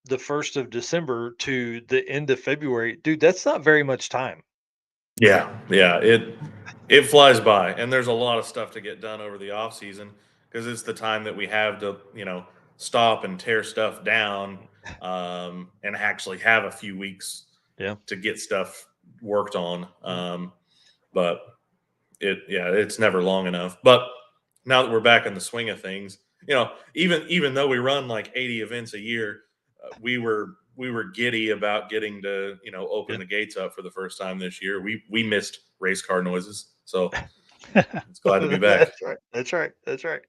the 1st of December to the end of February. Dude, that's not very much time. yeah, it flies by, and there's a lot of stuff to get done over the off season because it's the time that we have to stop and tear stuff down, and actually have a few weeks Yeah. to get stuff worked on. But it's never long enough. But now that we're back in the swing of things, even though we run like 80 events a year, we were giddy about getting to open Yeah. the gates up for the first time this year. We missed race car noises, so it's glad to be back. That's right. That's right. That's right.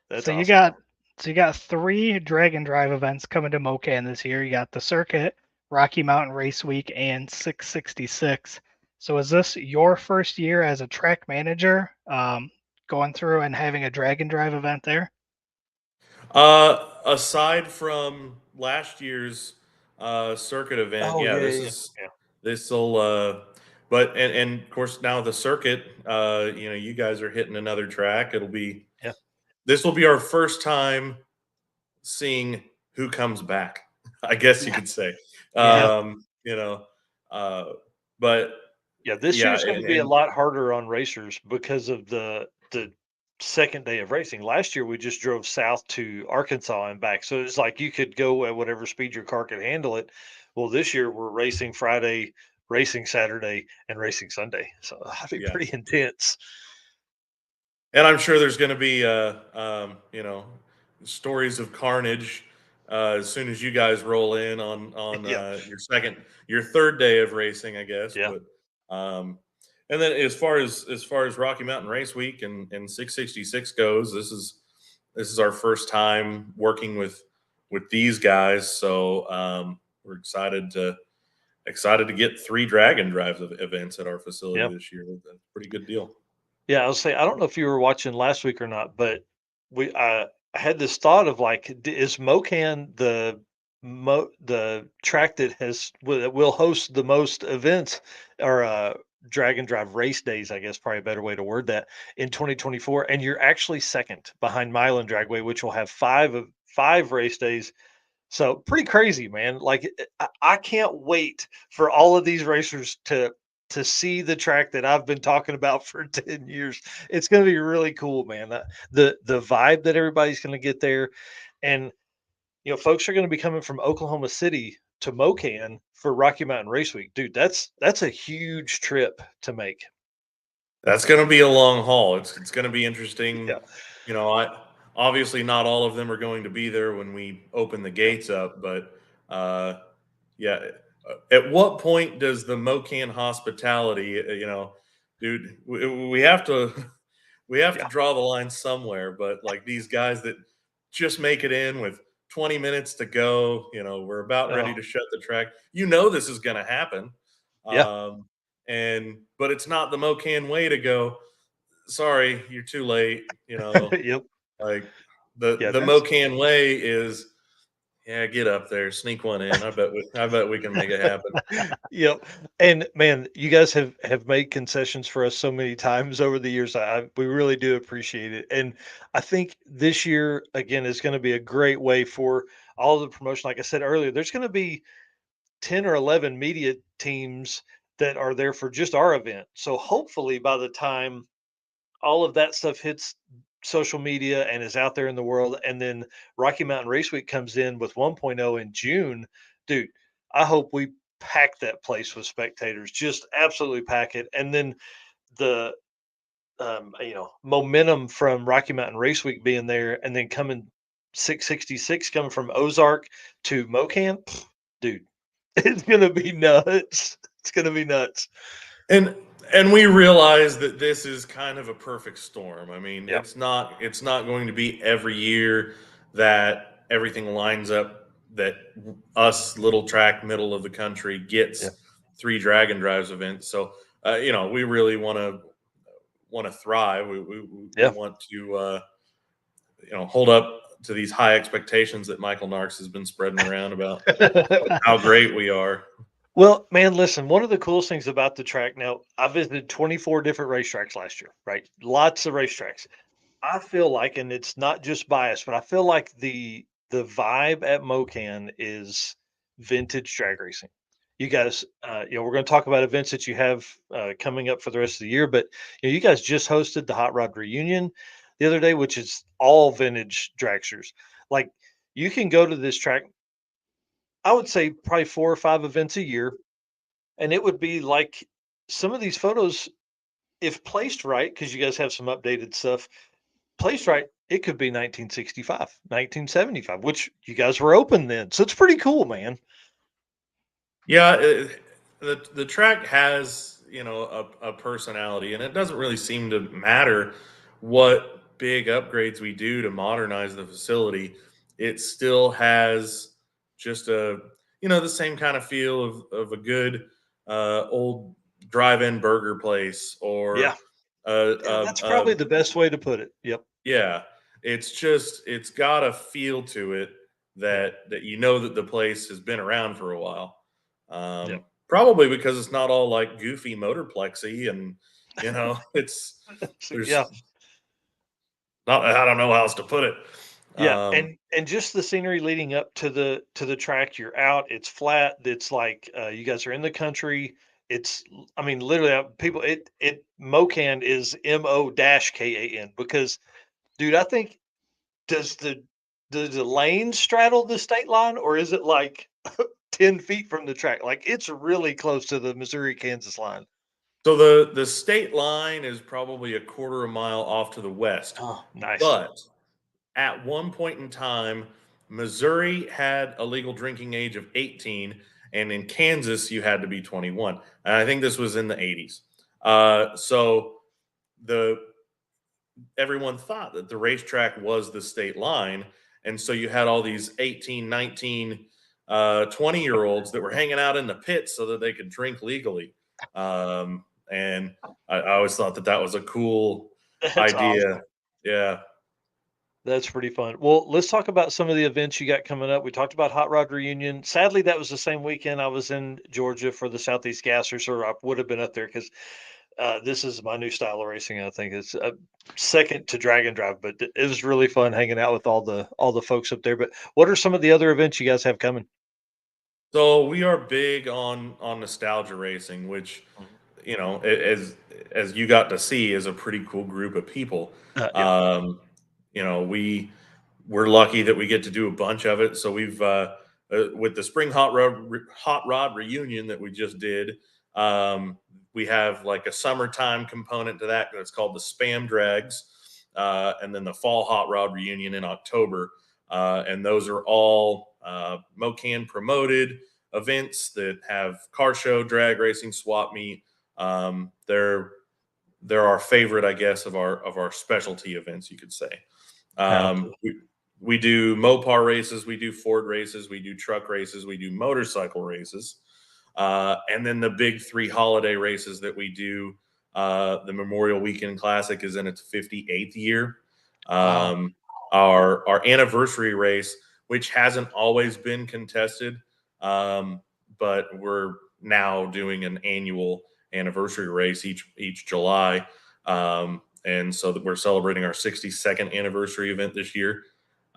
That's So you awesome. got so you got three drag and drive events coming to Mokan this year. You got the circuit, Rocky Mountain Race Week, and 666. So is this your first year as a track manager, going through and having a drag and drive event there? Aside from last year's circuit event, Oh, yeah, yeah, this yeah, is yeah. this will. But and of course now the circuit, you guys are hitting another track. Yeah. This will be our first time seeing who comes back. I guess you Yeah. could say. Yeah. Um, you know, uh, but Yeah, this yeah, year's gonna be a and lot harder on racers because of the second day of racing. Last year, we just drove south to Arkansas and back, so it's like you could go at whatever speed your car could handle it. Well, this year we're racing Friday, racing Saturday, and racing Sunday, so that'd be yeah, pretty intense. and I'm sure there's going to be stories of carnage as soon as you guys roll in on Yeah, your third day of racing, I guess. yeah, But and then as far as Rocky Mountain Race Week and 666 goes, this is our first time working with these guys, so we're excited to get three Dragon Drives of events at our facility yeah. this year. That's a pretty good deal. Yeah, I was saying, I don't know if you were watching last week or not, but I had this thought of like, is Mokan the track that that will host the most events or drag and drive race days? I guess probably a better way to word that in 2024, and you're actually second behind Mokan Dragway, which will have five race days. So pretty crazy, man. Like I can't wait for all of these racers to to see the track that I've been talking about for 10 years. It's going to be really cool, man. The vibe that everybody's going to get there, and folks are going to be coming from Oklahoma City to Mokan for Rocky Mountain Race Week. Dude, that's a huge trip to make. That's going to be a long haul. It's going to be interesting. Yeah. I obviously not all of them are going to be there when we open the gates up, but yeah. At what point does the Mokan hospitality, dude, we have to Yeah. draw the line somewhere. But like these guys that just make it in with 20 minutes to go, we're about ready Oh, to shut the track. This is going to happen. yeah. But it's not the Mokan way to go. Sorry, you're too late. Yep. Like Yeah, the that's Mokan way is, yeah, get up there, sneak one in. I bet we can make it happen. yep. And man, you guys have made concessions for us so many times over the years. We really do appreciate it. And I think this year again is going to be a great way for all the promotion. Like I said earlier, there's going to be 10 or 11 media teams that are there for just our event. So hopefully by the time all of that stuff hits social media and is out there in the world, and then Rocky Mountain Race Week comes in with 1.0 in June, dude, I hope we pack that place with spectators, just absolutely pack it. And then the momentum from Rocky Mountain Race Week being there, and then coming 666 coming from Ozark to Mokan, dude, it's gonna be nuts. It's gonna be nuts. And we realize that this is kind of a perfect storm. I mean, Yep. it's not going to be every year that everything lines up that us little track middle of the country Yeah. gets 3 Dragon Drives events. So we really want to thrive. We Yeah. want to hold up to these high expectations that Michael Narks has been spreading around about how great we are. Well, man, listen, one of the coolest things about the track now, I visited 24 different racetracks last year, right? Lots of racetracks. I feel like, and it's not just bias, but I feel like the vibe at Mocan is vintage drag racing. You guys, we're going to talk about events that you have coming up for the rest of the year, but you guys just hosted the Hot Rod Reunion the other day, which is all vintage dragsters. Like you can go to this track, I would say probably 4 or 5 events a year, and it would be like some of these photos, if placed right, because you guys have some updated stuff, placed right, it could be 1965, 1975, which you guys were open then. So it's pretty cool, man. Yeah, the track has a personality, and it doesn't really seem to matter what big upgrades we do to modernize the facility. It still has just the same kind of feel of a good old drive-in burger place or Yeah. Yeah, that's a probably the best way to put it. Yep. yeah, it's got a feel to it Yep. that that the place has been around for a while. Yep. Probably because it's not all like goofy motorplexy and it's So, there's yeah. not I don't know how else to put it. Yeah, Um, and just the scenery leading up to the track, you're out, it's flat, it's like you guys are in the country. I mean, literally, people, it Mocan is MO-KAN because, dude, I think does the lane straddle the state line, or is it like 10 feet from the track? Like it's really close to the Missouri Kansas line. so the state line is probably a quarter of a mile off to the west, Oh, nice. but at one point in time, Missouri had a legal drinking age of 18, and in Kansas, you had to be 21. And I think this was in the 80s. So the everyone thought that the racetrack was the state line. And so you had all these 18, 19, 20-year-olds that were hanging out in the pits so that they could drink legally. And I always thought that was a cool That's idea. awesome. Yeah. That's pretty fun. Well, let's talk about some of the events you got coming up. We talked about Hot Rod Reunion. Sadly, that was the same weekend I was in Georgia for the Southeast Gassers, or I would have been up there because this is my new style of racing. I think it's second to Dragon Drive, but it was really fun hanging out with all the folks up there. But what are some of the other events you guys have coming? So we are big on nostalgia racing, which Mhm. you know, as you got to see, is a pretty cool group of people. Yeah. You know, we're lucky that we get to do a bunch of it. So we've with the spring hot rod reunion that we just did. We have like a summertime component to that. It's called the Spam Drags, and then the fall hot rod reunion in October. And those are all Mokan promoted events that have car show, drag racing, swap meet. They're our favorite, I guess, of our specialty events, you could say. Absolutely. We do Mopar races, we do Ford races, we do truck races, we do motorcycle races, and then the big 3 holiday races that we do. The Memorial Weekend Classic is in its 58th year. Wow. Our anniversary race, which hasn't always been contested, but we're now doing an annual anniversary race each July. And so that we're celebrating our 62nd anniversary event this year.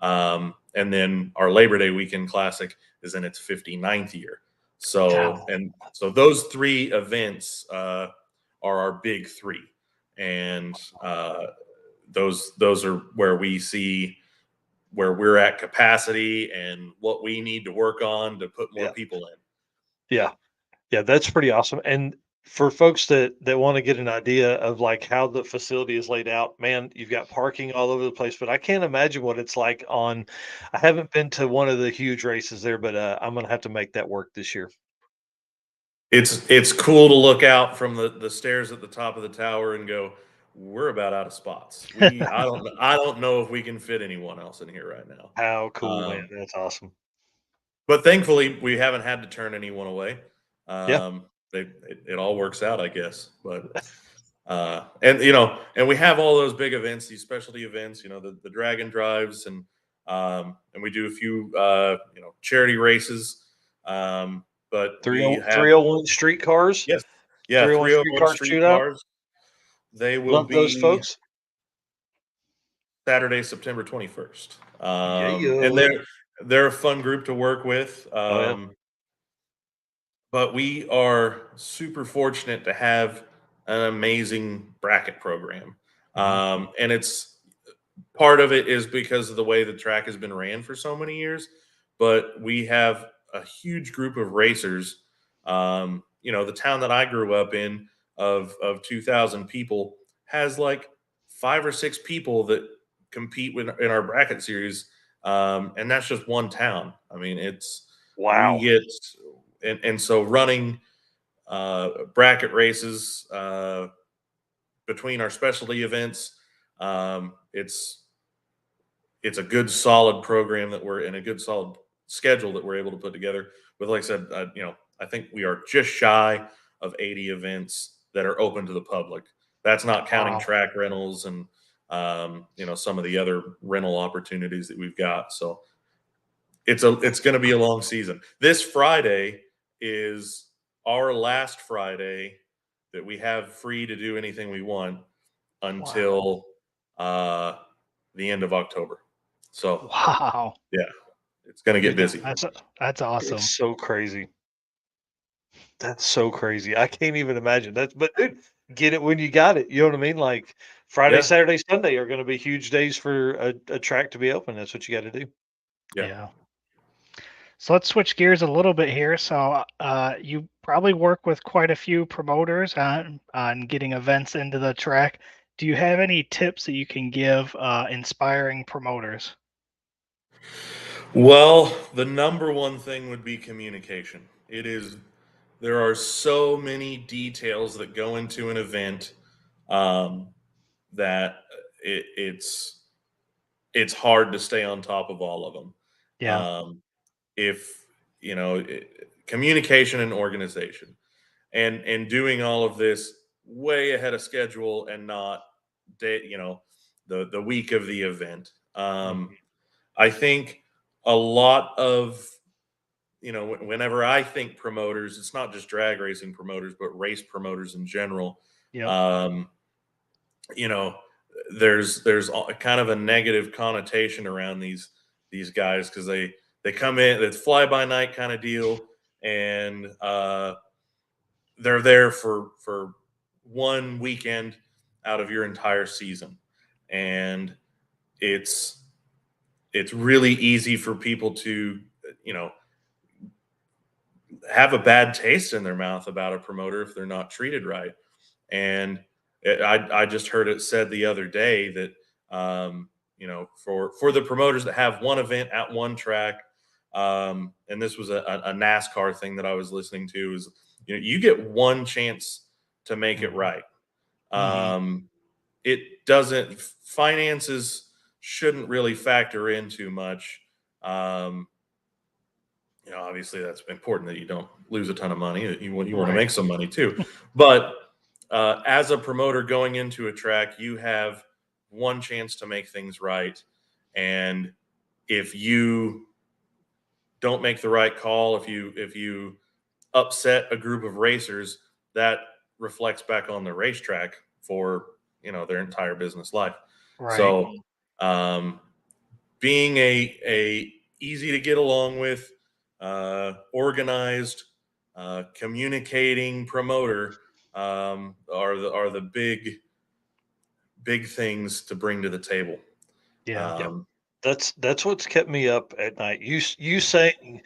And then our Labor Day Weekend Classic is in its 59th year. So, and so those 3 events are our big 3. And those are where we see where we're at capacity and what we need to work on to put more people in. Yeah. Yeah, that's pretty awesome. And for folks that want to get an idea of like how the facility is laid out, man, you've got parking all over the place, but I can't imagine what it's like on. I haven't been to one of the huge races there, but I'm gonna have to make that work this year. It's cool to look out from the stairs at the top of the tower and go, we're about out of spots. I don't know if we can fit anyone else in here right now. How cool, man! Um, That's awesome. but thankfully, we haven't had to turn anyone away. Yeah, It all works out, I guess. But and you know, and we have all those big events, these specialty events. You know, the Dragon Drives, and we do a few you know, charity races. But we have 301 streetcars, yes, yeah, 301 301 streetcar street shootout. cars. They will Love those be folks. Saturday, September 21st. And Yeah. they're a fun group to work with. Oh yeah. But we are super fortunate to have an amazing bracket program. Mhm. And it's part of it is because of the way the track has been ran for so many years. But we have a huge group of racers. You know, the town that I grew up in of 2,000 people has like 5 or 6 people that compete in our bracket series. And that's just one town. I mean, we Wow. get, and so running bracket races between our specialty events, it's a good solid program that we're in, a good solid schedule that we're able to put together with, like I said, you know, I think we are just shy of 80 events that are open to the public. That's not counting Wow. track rentals and you know, some of the other rental opportunities that we've got. So it's going to be a long season. This Friday is our last Friday that we have free to do anything we want until the end of October. So Wow. yeah, it's going to get busy. That's awesome. It's so crazy. That's so crazy. I can't even imagine that. But dude, get it when you got it. You know what I mean? Like Friday, Yeah, Saturday, Sunday are going to be huge days for a track to be open. That's what you got to do. yeah. Yeah. So let's switch gears a little bit here. So you probably work with quite a few promoters on getting events into the track. Do you have any tips that you can give inspiring promoters? Well, the number one thing would be communication. It is, there are so many details that go into an event um, that it's hard to stay on top of all of them. Yeah. If you know, communication and organization, and doing all of this way ahead of schedule and not you know, the week of the event. Mhm. I think a lot of, you know, whenever I think promoters, it's not just drag racing promoters, but race promoters in general. Yep. Um, you know, there's kind of a negative connotation around these guys because they come in, it's fly by night kind of deal, and they're there for one weekend out of your entire season. And it's really easy for people to, have a bad taste in their mouth about a promoter if they're not treated right. And I just heard it said the other day that, for the promoters that have one event at one track, and this was a NASCAR thing that I was listening to, is, you get one chance to make it right. It doesn't, finances shouldn't really factor in too much. Obviously that's important that you don't lose a ton of money. You want to Right. make some money too. But as a promoter going into a track, you have one chance to make things right. And if you don't make the right call, if you upset a group of racers, that reflects back on the racetrack for their entire business life. Right. So being a easy to get along with, organized, communicating promoter are the big things to bring to the table. Yeah. That's what's kept me up at night. You saying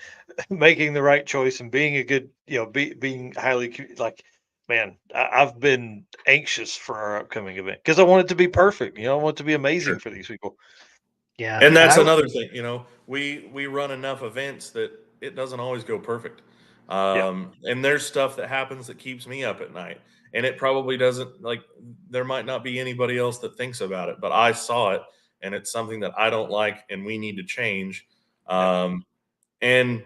making the right choice and being a good, being highly like, man, I've been anxious for our upcoming event because I want it to be perfect. I want it to be amazing Sure. for these people. Yeah. And that's another thing, we run enough events that it doesn't always go perfect. And there's stuff that happens that keeps me up at night. And it probably doesn't, like, there might not be anybody else that thinks about it, but I saw it and it's something that I don't like and we need to change. And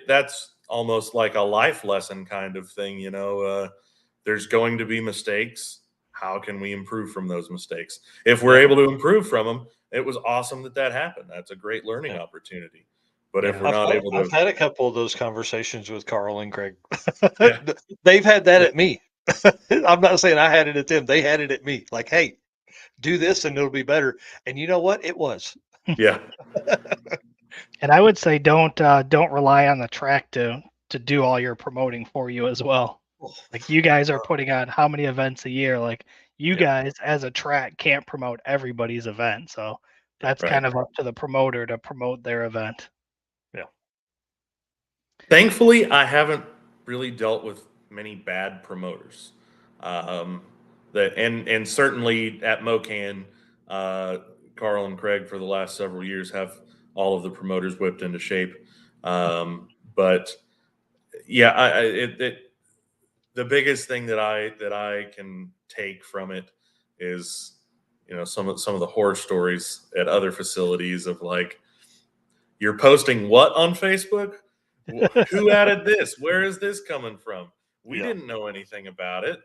that's almost like a life lesson kind of thing, there's going to be mistakes. How can we improve from those mistakes? If we're able to improve from them, it was awesome that happened. That's a great learning opportunity. But if we're not able to, I've had a couple of those conversations with Carl and Craig. Yeah. They've had that at me. I'm not saying I had it at them. They had it at me. Like, hey, do this and it'll be better. And you know what? It was. yeah, And I would say don't rely on the track to do all your promoting for you as well. Like, you guys are putting on how many events a year? Like, you guys as a track can't promote everybody's event. So that's right. kind of up to the promoter to promote their event. Yeah. Thankfully, I haven't really dealt with many bad promoters. And certainly at Mokan, Carl and Craig for the last several years have all of the promoters whipped into shape. But yeah, the biggest thing that I can take from it is, some of the horror stories at other facilities of, like, you're posting what on Facebook? Who added this? Where is this coming from? We didn't know anything about it.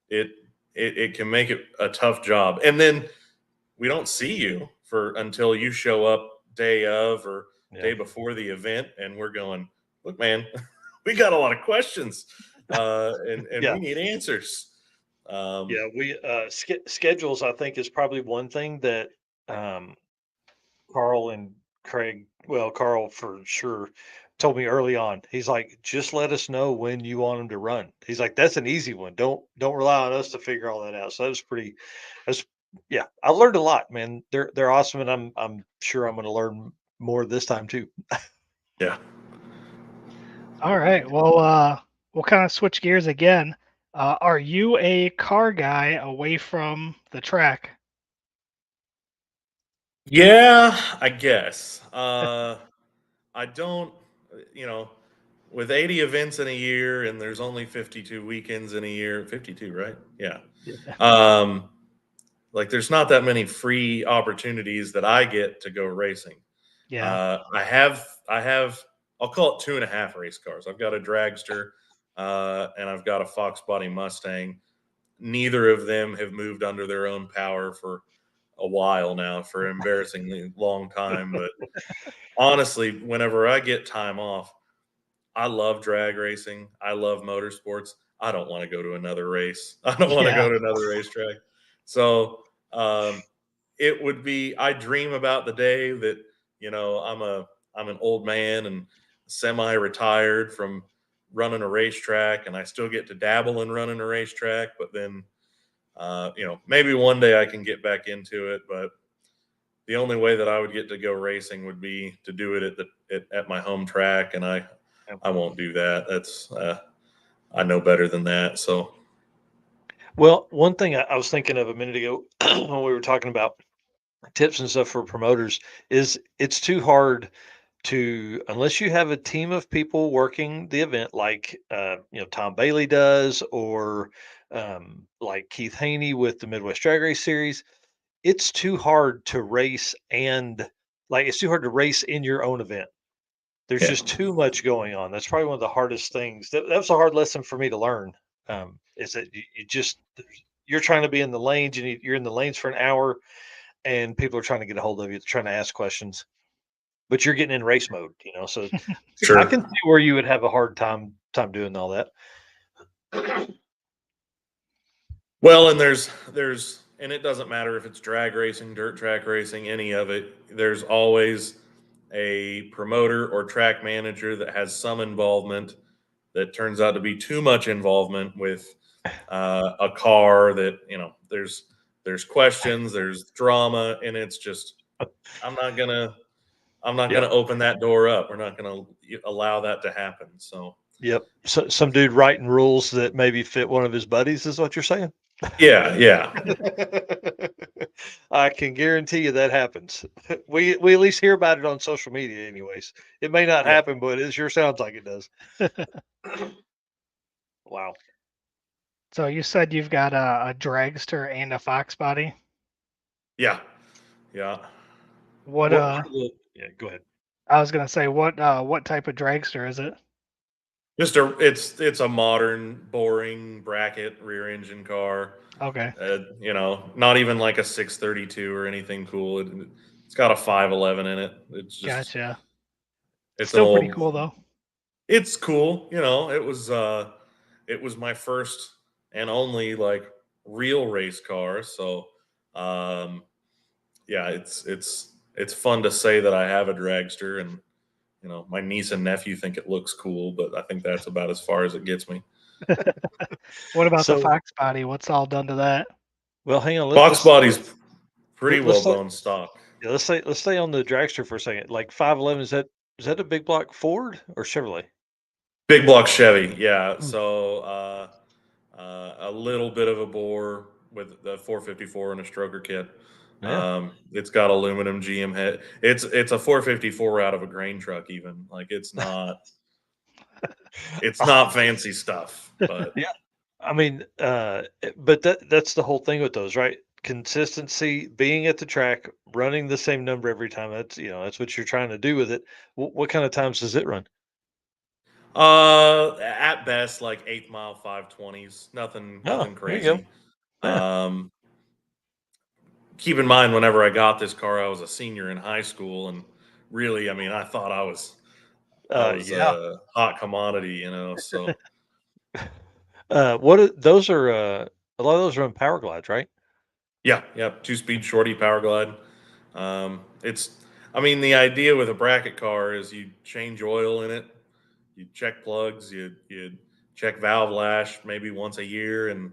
It can make it a tough job. And then we don't see you until you show up day of or day before the event, and we're going, look, man, we got a lot of questions, and we need answers. We schedules, I think, is probably one thing that Carl and Craig, well, Carl for sure told me early on. He's like, just let us know when you want them to run. He's like, that's an easy one. Don't rely on us to figure all that out. So that's I've learned a lot, man. They're awesome, and I'm sure I'm going to learn more this time too. Yeah. All right. Well, we'll kind of switch gears again. Are you a car guy away from the track? Yeah, I guess. I don't, with 80 events in a year and there's only 52 weekends in a year, 52, right? Yeah. Like, there's not that many free opportunities that I get to go racing. Yeah. I have, I'll call it 2.5 race cars. I've got a dragster, and I've got a Fox Body Mustang. Neither of them have moved under their own power for a while now, for an embarrassingly long time. But honestly, whenever I get time off, I love drag racing. I love motorsports. I don't want to go to another race. I don't want to go to another racetrack. So it would be, I dream about the day that, I'm an old man and semi-retired from running a racetrack, and I still get to dabble in running a racetrack. But then, maybe one day I can get back into it. But the only way that I would get to go racing would be to do it at my home track, and I won't do that. That's I know better than that. So, Well, one thing I was thinking of a minute ago when we were talking about tips and stuff for promoters is it's too hard to, unless you have a team of people working the event like Tom Bailey does, or like Keith Haney with the Midwest Drag Race Series. It's too hard to race, and like it's too hard to race in your own event. There's Yeah. just too much going on. That's probably one of the hardest things. That was a hard lesson for me to learn. Is that you just, you're trying to be in the lanes, and you're in the lanes for an hour, and people are trying to get a hold of you, trying to ask questions, but you're getting in race mode. So I sure. can see where you would have a hard time doing all that. Well, and there's and it doesn't matter if it's drag racing, dirt track racing, any of it. There's always a promoter or track manager that has some involvement that turns out to be too much involvement with a car that, there's questions, there's drama, and it's just I'm not gonna Yep. open that door up. We're not gonna allow that to happen. So Yep. So some dude writing rules that maybe fit one of his buddies is what you're saying. yeah. I can guarantee you that happens. We at least hear about it on social media, anyways. It may not Yeah. happen, but it sure sounds like it does. Wow. So you said you've got a dragster and a fox body. Yeah. What Yeah, go ahead. I was gonna say, what type of dragster is it? Just it's a modern, boring bracket rear engine car. Okay. Not even like a 632 or anything cool. It's got a 511 in it. It's just Gotcha. it's Still an pretty old. cool though. It's cool. It was my first and only like real race car. So, yeah, it's fun to say that I have a dragster, and my niece and nephew think it looks cool, but I think that's about as far as it gets me. What about the So, fox body? What's all done to that? well, hang on. Box body's pretty well let's bone stock. Yeah, let's stay on the dragster for a second. Like 511, is that a big block Ford or Chevrolet? Big block Chevy, yeah. Hmm. So a little bit of a bore with the 454 and a stroker kit. Yeah. It's got aluminum GM head. It's a 454 out of a grain truck. Even like it's not fancy stuff, but Yeah. I mean, but that's the whole thing with those, right? Consistency, being at the track, running the same number every time. That's what you're trying to do with it. What kind of times does it run? at best like 8th mile 520s. Nothing Oh, there you go. crazy. Um, keep in mind, whenever I got this car, I was a senior in high school, and really, I mean, I thought I was Yeah. a hot commodity, So Those are? A lot of those are on power glides, right? yeah, 2-speed shorty power glide. I mean, the idea with a bracket car is you change oil in it, you check plugs, you check valve lash maybe once a year, and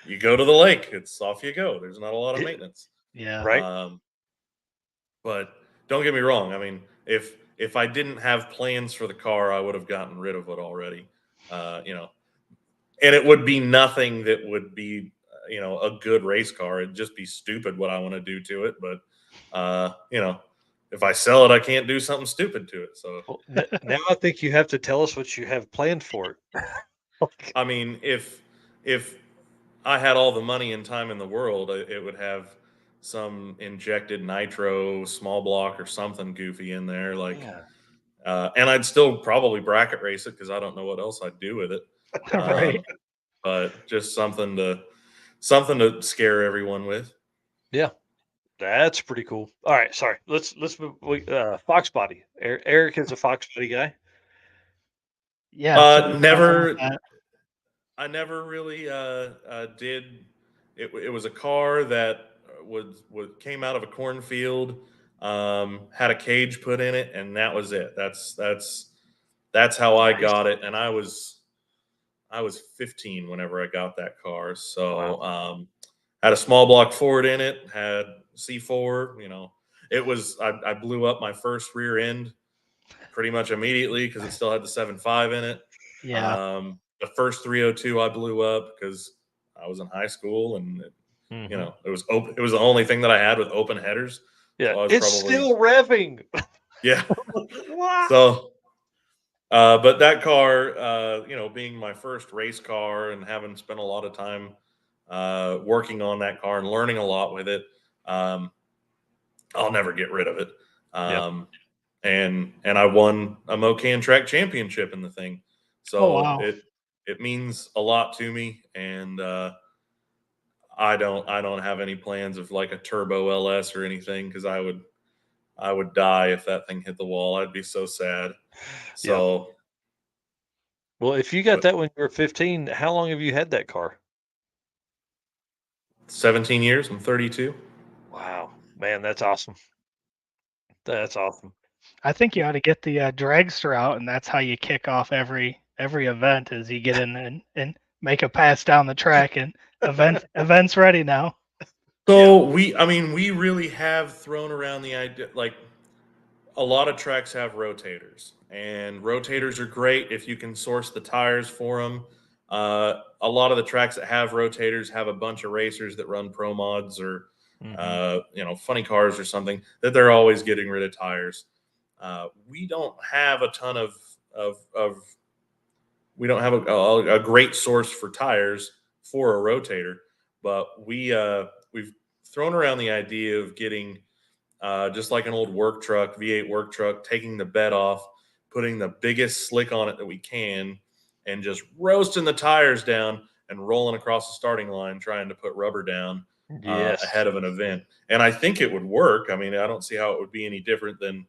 you go to the lake. It's off you go. There's not a lot of maintenance. Yeah. Right. But don't get me wrong. I mean, if I didn't have plans for the car, I would have gotten rid of it already. And it would be nothing that would be, a good race car. It'd just be stupid what I want to do to it. But, if I sell it, I can't do something stupid to it. So, Well, now I think you have to tell us what you have planned for it. I mean, if I had all the money and time in the world, it would have some injected nitro small block or something goofy in there, like. Yeah. And I'd still probably bracket race it because I don't know what else I'd do with it. Right. But just something to scare everyone with. Yeah. That's pretty cool. All right, sorry. Let's move. Fox body. Eric is a Fox body guy. Yeah. So I never really did. It was a car that came out of a cornfield, had a cage put in it, and that was it. That's that's how I got it. And I was 15 whenever I got that car. So had a small block Ford in it, had C4, it was, I blew up my first rear end pretty much immediately because it still had the 7.5 in it. Yeah. The first 302 I blew up because I was in high school and it was open. It was the only thing that I had with open headers. Yeah, So I was it's probably, still revving. yeah. Wow. So, but that car, being my first race car and having spent a lot of time working on that car and learning a lot with it, I'll never get rid of it. Yep. And I won a Mokan track championship in the thing, Oh, so wow. it means a lot to me. And I don't have any plans of like a turbo LS or anything because I would die if that thing hit the wall. I'd be so sad. Yeah. So, Well, if you got but that when you were 15, how long have you had that car? 17 years. I'm 32. Wow, man, that's awesome. That's awesome. I think you ought to get the dragster out, and that's how you kick off every event. Is you get in and make a pass down the track, and events ready now. So we really have thrown around the idea, like a lot of tracks have rotators, and rotators are great if you can source the tires for them. A lot of the tracks that have rotators have a bunch of racers that run pro mods or funny cars or something that they're always getting rid of tires. We don't have a ton of we don't have a great source for tires for a rotator, but we've thrown around the idea of getting just like an old work truck, V8 work truck, taking the bed off, putting the biggest slick on it that we can, and just roasting the tires down and rolling across the starting line, trying to put rubber down Yes. ahead of an event. And I think it would work. I mean, I don't see how it would be any different than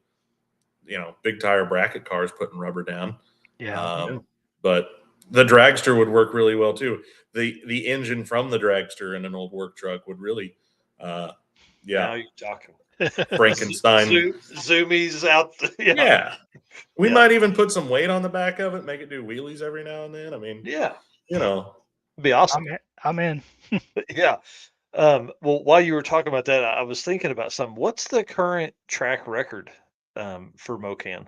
big tire bracket cars putting rubber down. Yeah. But the dragster would work really well too. The engine from the dragster in an old work truck would really, Now you're talking. Frankenstein. Zoomies out. Yeah. We Yeah. might even put some weight on the back of it, make it do wheelies every now and then. I mean, Yeah, you it'd be awesome. I'm in. Yeah. Well, while you were talking about that, I was thinking about something. What's the current track record for Mokan?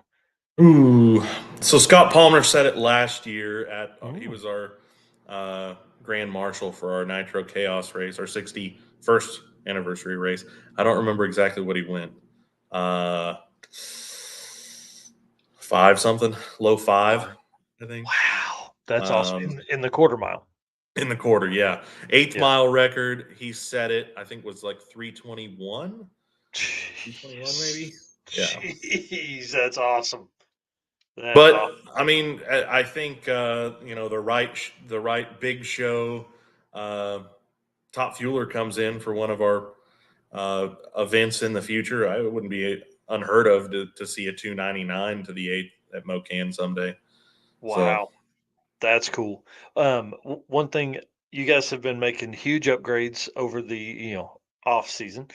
Ooh. So Scott Palmer said it last year he was our grand marshal for our Nitro Chaos race, our 61st anniversary race. I don't remember exactly what he went. 5 something, low 5, I think. Wow, that's awesome. In the quarter mile. In the quarter, yeah. 8th Yeah. mile record, he set it, I think was like 321. 321 maybe. Yeah. Jeez, that's awesome. But awesome. I mean, I think the right big show top fueler comes in for one of our events in the future. I wouldn't be unheard of to see a 299 to the 8th at Mokan someday. Wow, that's cool. One thing, you guys have been making huge upgrades over the off season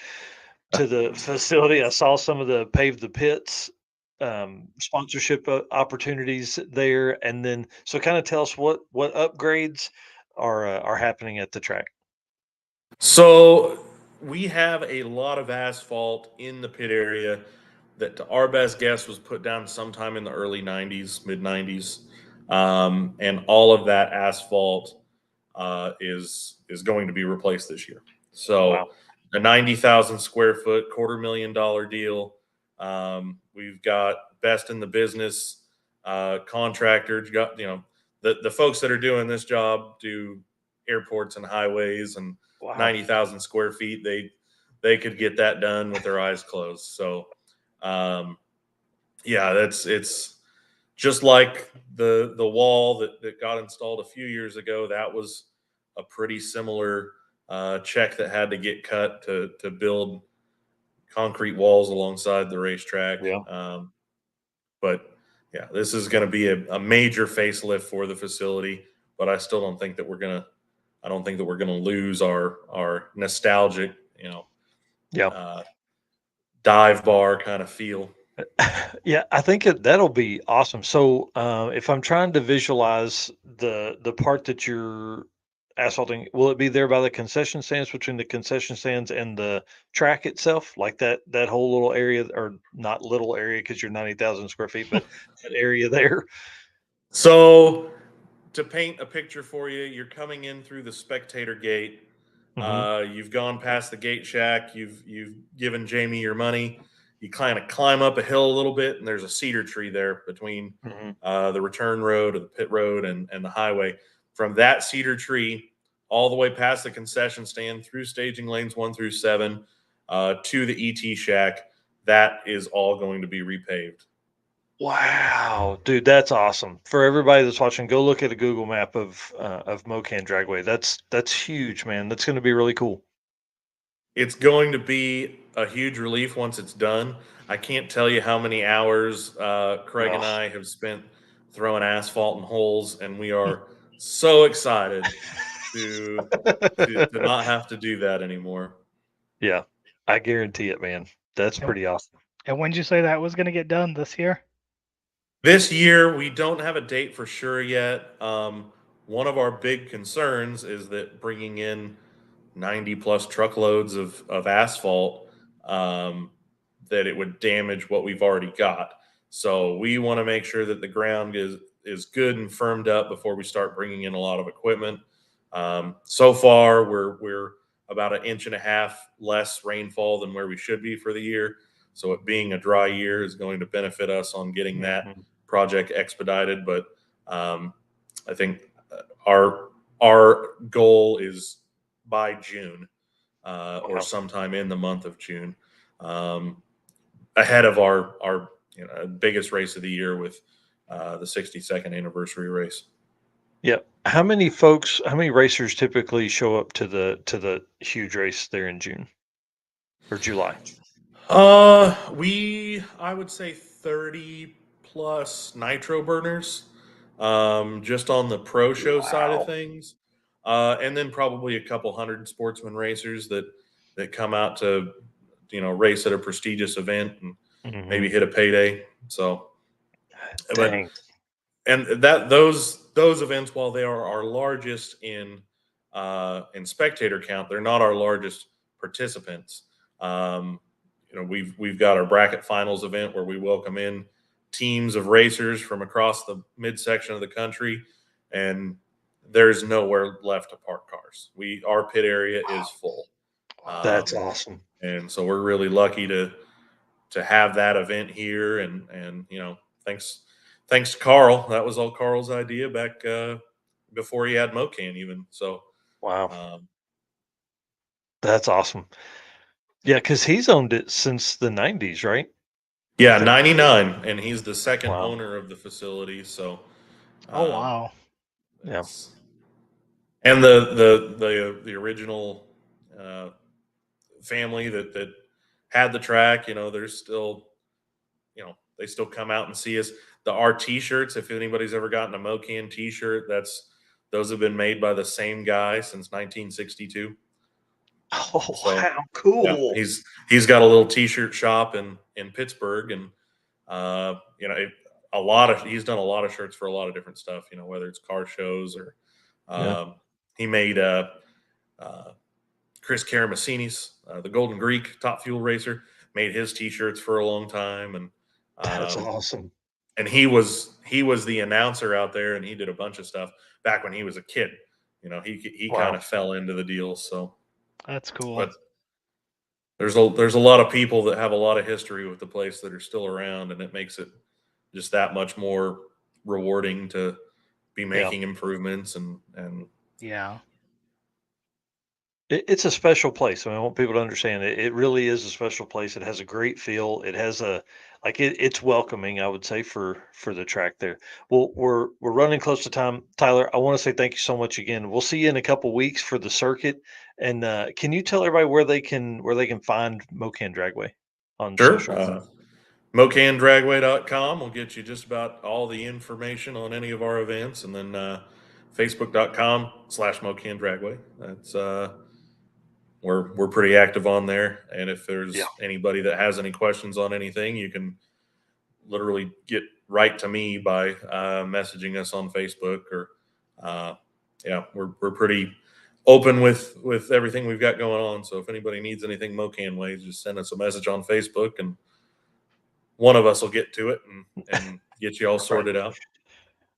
to the facility. I saw some of the pave the pits sponsorship opportunities there, and then so kind of tell us what upgrades are happening at the track. So we have a lot of asphalt in the pit area that, to our best guess, was put down sometime in the early 90s, mid 90s. And all of that asphalt is going to be replaced this year. So Wow. a 90,000 square foot, $250,000 deal. We've got best in the business contractors. You got the folks that are doing this job do airports and highways, and Wow. 90,000 square feet. They could get that done with their eyes closed. So, yeah, it's just like the wall that got installed a few years ago. That was a pretty similar check that had to get cut to build concrete walls alongside the racetrack. Yeah. But yeah, this is going to be a major facelift for the facility. But I still don't think that we're gonna. I don't think that we're going to lose our nostalgic, Yeah. dive bar kind of feel. Yeah, I think that'll be awesome. So, if I'm trying to visualize the part that you're asphalting, will it be there by the concession stands, between the concession stands and the track itself, like that whole little area, or not little area because you're 90,000 square feet, but that area there? So to paint a picture for you, you're coming in through the spectator gate. Hmm. You've gone past the gate shack. You've given Jamie your money. You kind of climb up a hill a little bit, and there's a cedar tree there between Hmm. the return road or the pit road and the highway. From that cedar tree all the way past the concession stand through staging lanes 1 through 7 to the ET shack, that is all going to be repaved. Wow, dude, that's awesome. For everybody that's watching, go look at a Google map of Mokan Dragway. That's huge, man. That's going to be really cool. It's going to be a huge relief once it's done. I can't tell you how many hours Craig and Oh. I have spent throwing asphalt in holes, and we are so excited to not have to do that anymore. Yeah, I guarantee it, man. That's And, pretty awesome. and when did you say that was going to get done this year? This year, we don't have a date for sure yet. One of our big concerns is that bringing in 90 plus truckloads of asphalt, um, that it would damage what we've already got. So we want to make sure that the ground is good and firmed up before we start bringing in a lot of equipment. So far, we're about 1.5 inches less rainfall than where we should be for the year. So it being a dry year is going to benefit us on getting that Mhm. project expedited. But I think our goal is by June or Wow. sometime in the month of June, ahead of our biggest race of the year with the 62nd anniversary race. Yeah. How many racers typically show up to the huge race there in June or July? I would say 30 plus nitro burners, just on the pro show side of Wow. things, and then probably a couple hundred sportsman racers that come out to race at a prestigious event and maybe Hmm. hit a payday. So, but Dang. and that those events, while they are our largest in spectator count, they're not our largest participants. Um, we've got our bracket finals event where we welcome in teams of racers from across the midsection of the country, and there's nowhere left to park cars. Our pit area is full, That's um, awesome. and so we're really lucky to have that event here. And thanks to Carl. That was all Carl's idea back before he had Mocan even. So Wow. um, That's awesome. Yeah, because he's owned it since the 90s, right? I yeah, think. 99, and he's the second Wow. owner of the facility. So Oh, um, wow. Yeah. it's and the original uh, family that had the track. There's still they still come out and see us. Our T-shirts, if anybody's ever gotten a Mocan T-shirt, those have been made by the same guy since 1962. Oh, So wow. yeah, Cool. he's got a little T-shirt shop in Pittsburgh, and he's done a lot of shirts for a lot of different stuff. Whether it's car shows or Yeah. he made uh, Chris Karamessini's the Golden Greek Top Fuel Racer, made his T-shirts for a long time, That's um, awesome. and he was the announcer out there, and he did a bunch of stuff back when he was a kid. He kind Wow. of fell into the deal. So, That's cool. but there's a lot of people that have a lot of history with the place that are still around, and it makes it just that much more rewarding to be Yeah. making improvements and Yeah. It's a special place. I mean, I want people to understand it. It really is a special place. It has a great feel. It has it's welcoming, I would say, for the track there. Well, we're running close to time, Tyler. I want to say thank you so much again. We'll see you in a couple weeks for the circuit. And can you tell everybody where they can find Mokan Dragway on sure. social? MokanDragway.com will get you just about all the information on any of our events, and then Facebook.com/MokanDragway. That's we're pretty active on there, and if Yeah. there's anybody that has any questions on anything, you can literally get right to me by messaging us on Facebook or yeah, we're pretty open with everything we've got going on. So if anybody needs anything Mokan ways, just send us a message on Facebook, and one of us will get to it and get you all sorted out.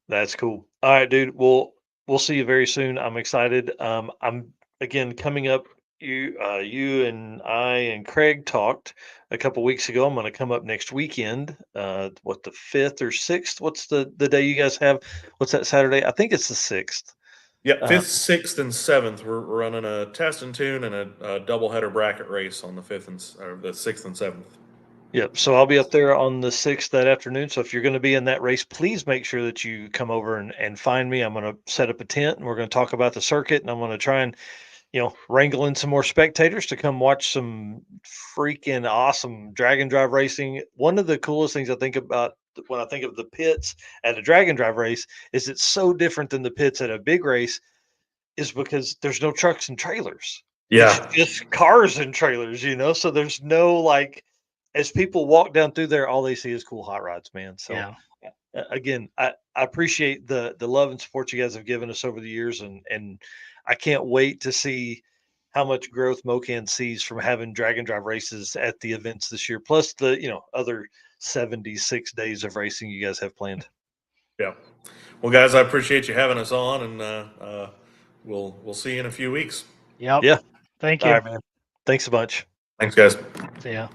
That's cool. All right, dude. We'll see you very soon. I'm excited. I'm again coming up. You and I and Craig talked a couple weeks ago. I'm going to come up next weekend. What, the 5th or 6th? What's the day you guys have? What's that Saturday? I think it's the 6th. Yeah, Uh, 5th, 6th, and 7th. We're running a test and tune and a doubleheader bracket race on the 5th or the 6th and 7th. Yep. So I'll be up there on the 6th that afternoon. So if you're going to be in that race, please make sure that you come over and find me. I'm going to set up a tent and we're going to talk about the circuit, and I'm going to try and wrangle in some more spectators to come watch some freaking awesome dragon drive racing. One of the coolest things I think about when I think of the pits at a dragon drive race is it's so different than the pits at a big race, is because there's no trucks and trailers. It's Yeah. just cars and trailers, so there's no, like, as people walk down through there, all they see is cool hot rods, man. So Yeah. again, I appreciate the love and support you guys have given us over the years, and I can't wait to see how much growth Mokan sees from having Dragon Drive races at the events this year, plus the other 76 days of racing you guys have planned. Yeah. Well, guys, I appreciate you having us on, and we'll see you in a few weeks. Yep. Yeah. Thank All you. right, man. Thanks a bunch. Thanks, guys. See ya.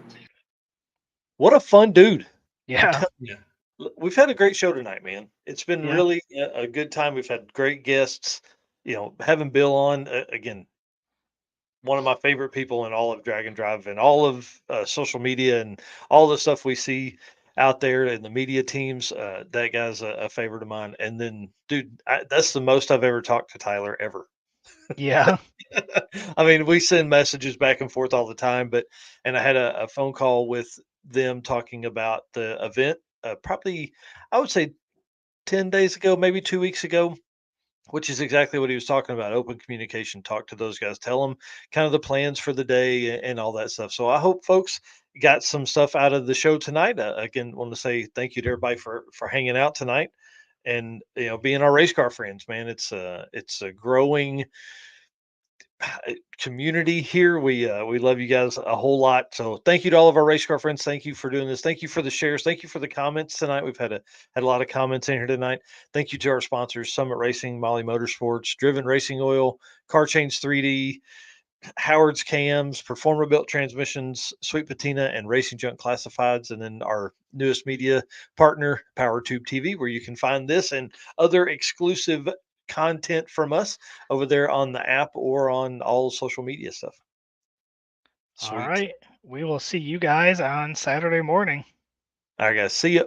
What a fun dude. I'm Yeah. telling you. We've had a great show tonight, man. It's been Yeah. really a good time. We've had great guests. Having Bill on again, one of my favorite people in all of Dragon Drive and all of social media and all the stuff we see out there in the media teams. That guy's a favorite of mine. And then, dude, that's the most I've ever talked to Tyler ever. Yeah. I mean, we send messages back and forth all the time, and I had a phone call with them talking about the event, probably, I would say 10 days ago, maybe 2 weeks ago, which is exactly what he was talking about. Open communication, talk to those guys, tell them kind of the plans for the day and all that stuff. So I hope folks got some stuff out of the show tonight. Again, want to say thank you to everybody for hanging out tonight and being our race car friends, man. It's a growing community here. We love you guys a whole lot. So thank you to all of our race car friends. Thank you for doing this. Thank you for the shares. Thank you for the comments tonight. We've had a lot of comments in here tonight. Thank you to our sponsors: Summit Racing, Molly Motorsports, Driven Racing Oil, Car Change 3D, Howard's Cams, Performer Built Transmissions, Sweet Patina, and Racing Junk Classifieds. And then our newest media partner, PowerTube TV, where you can find this and other exclusive content from us over there on the app or on all social media stuff. All Sweet. right. We will see you guys on Saturday morning. All right, guys. See ya.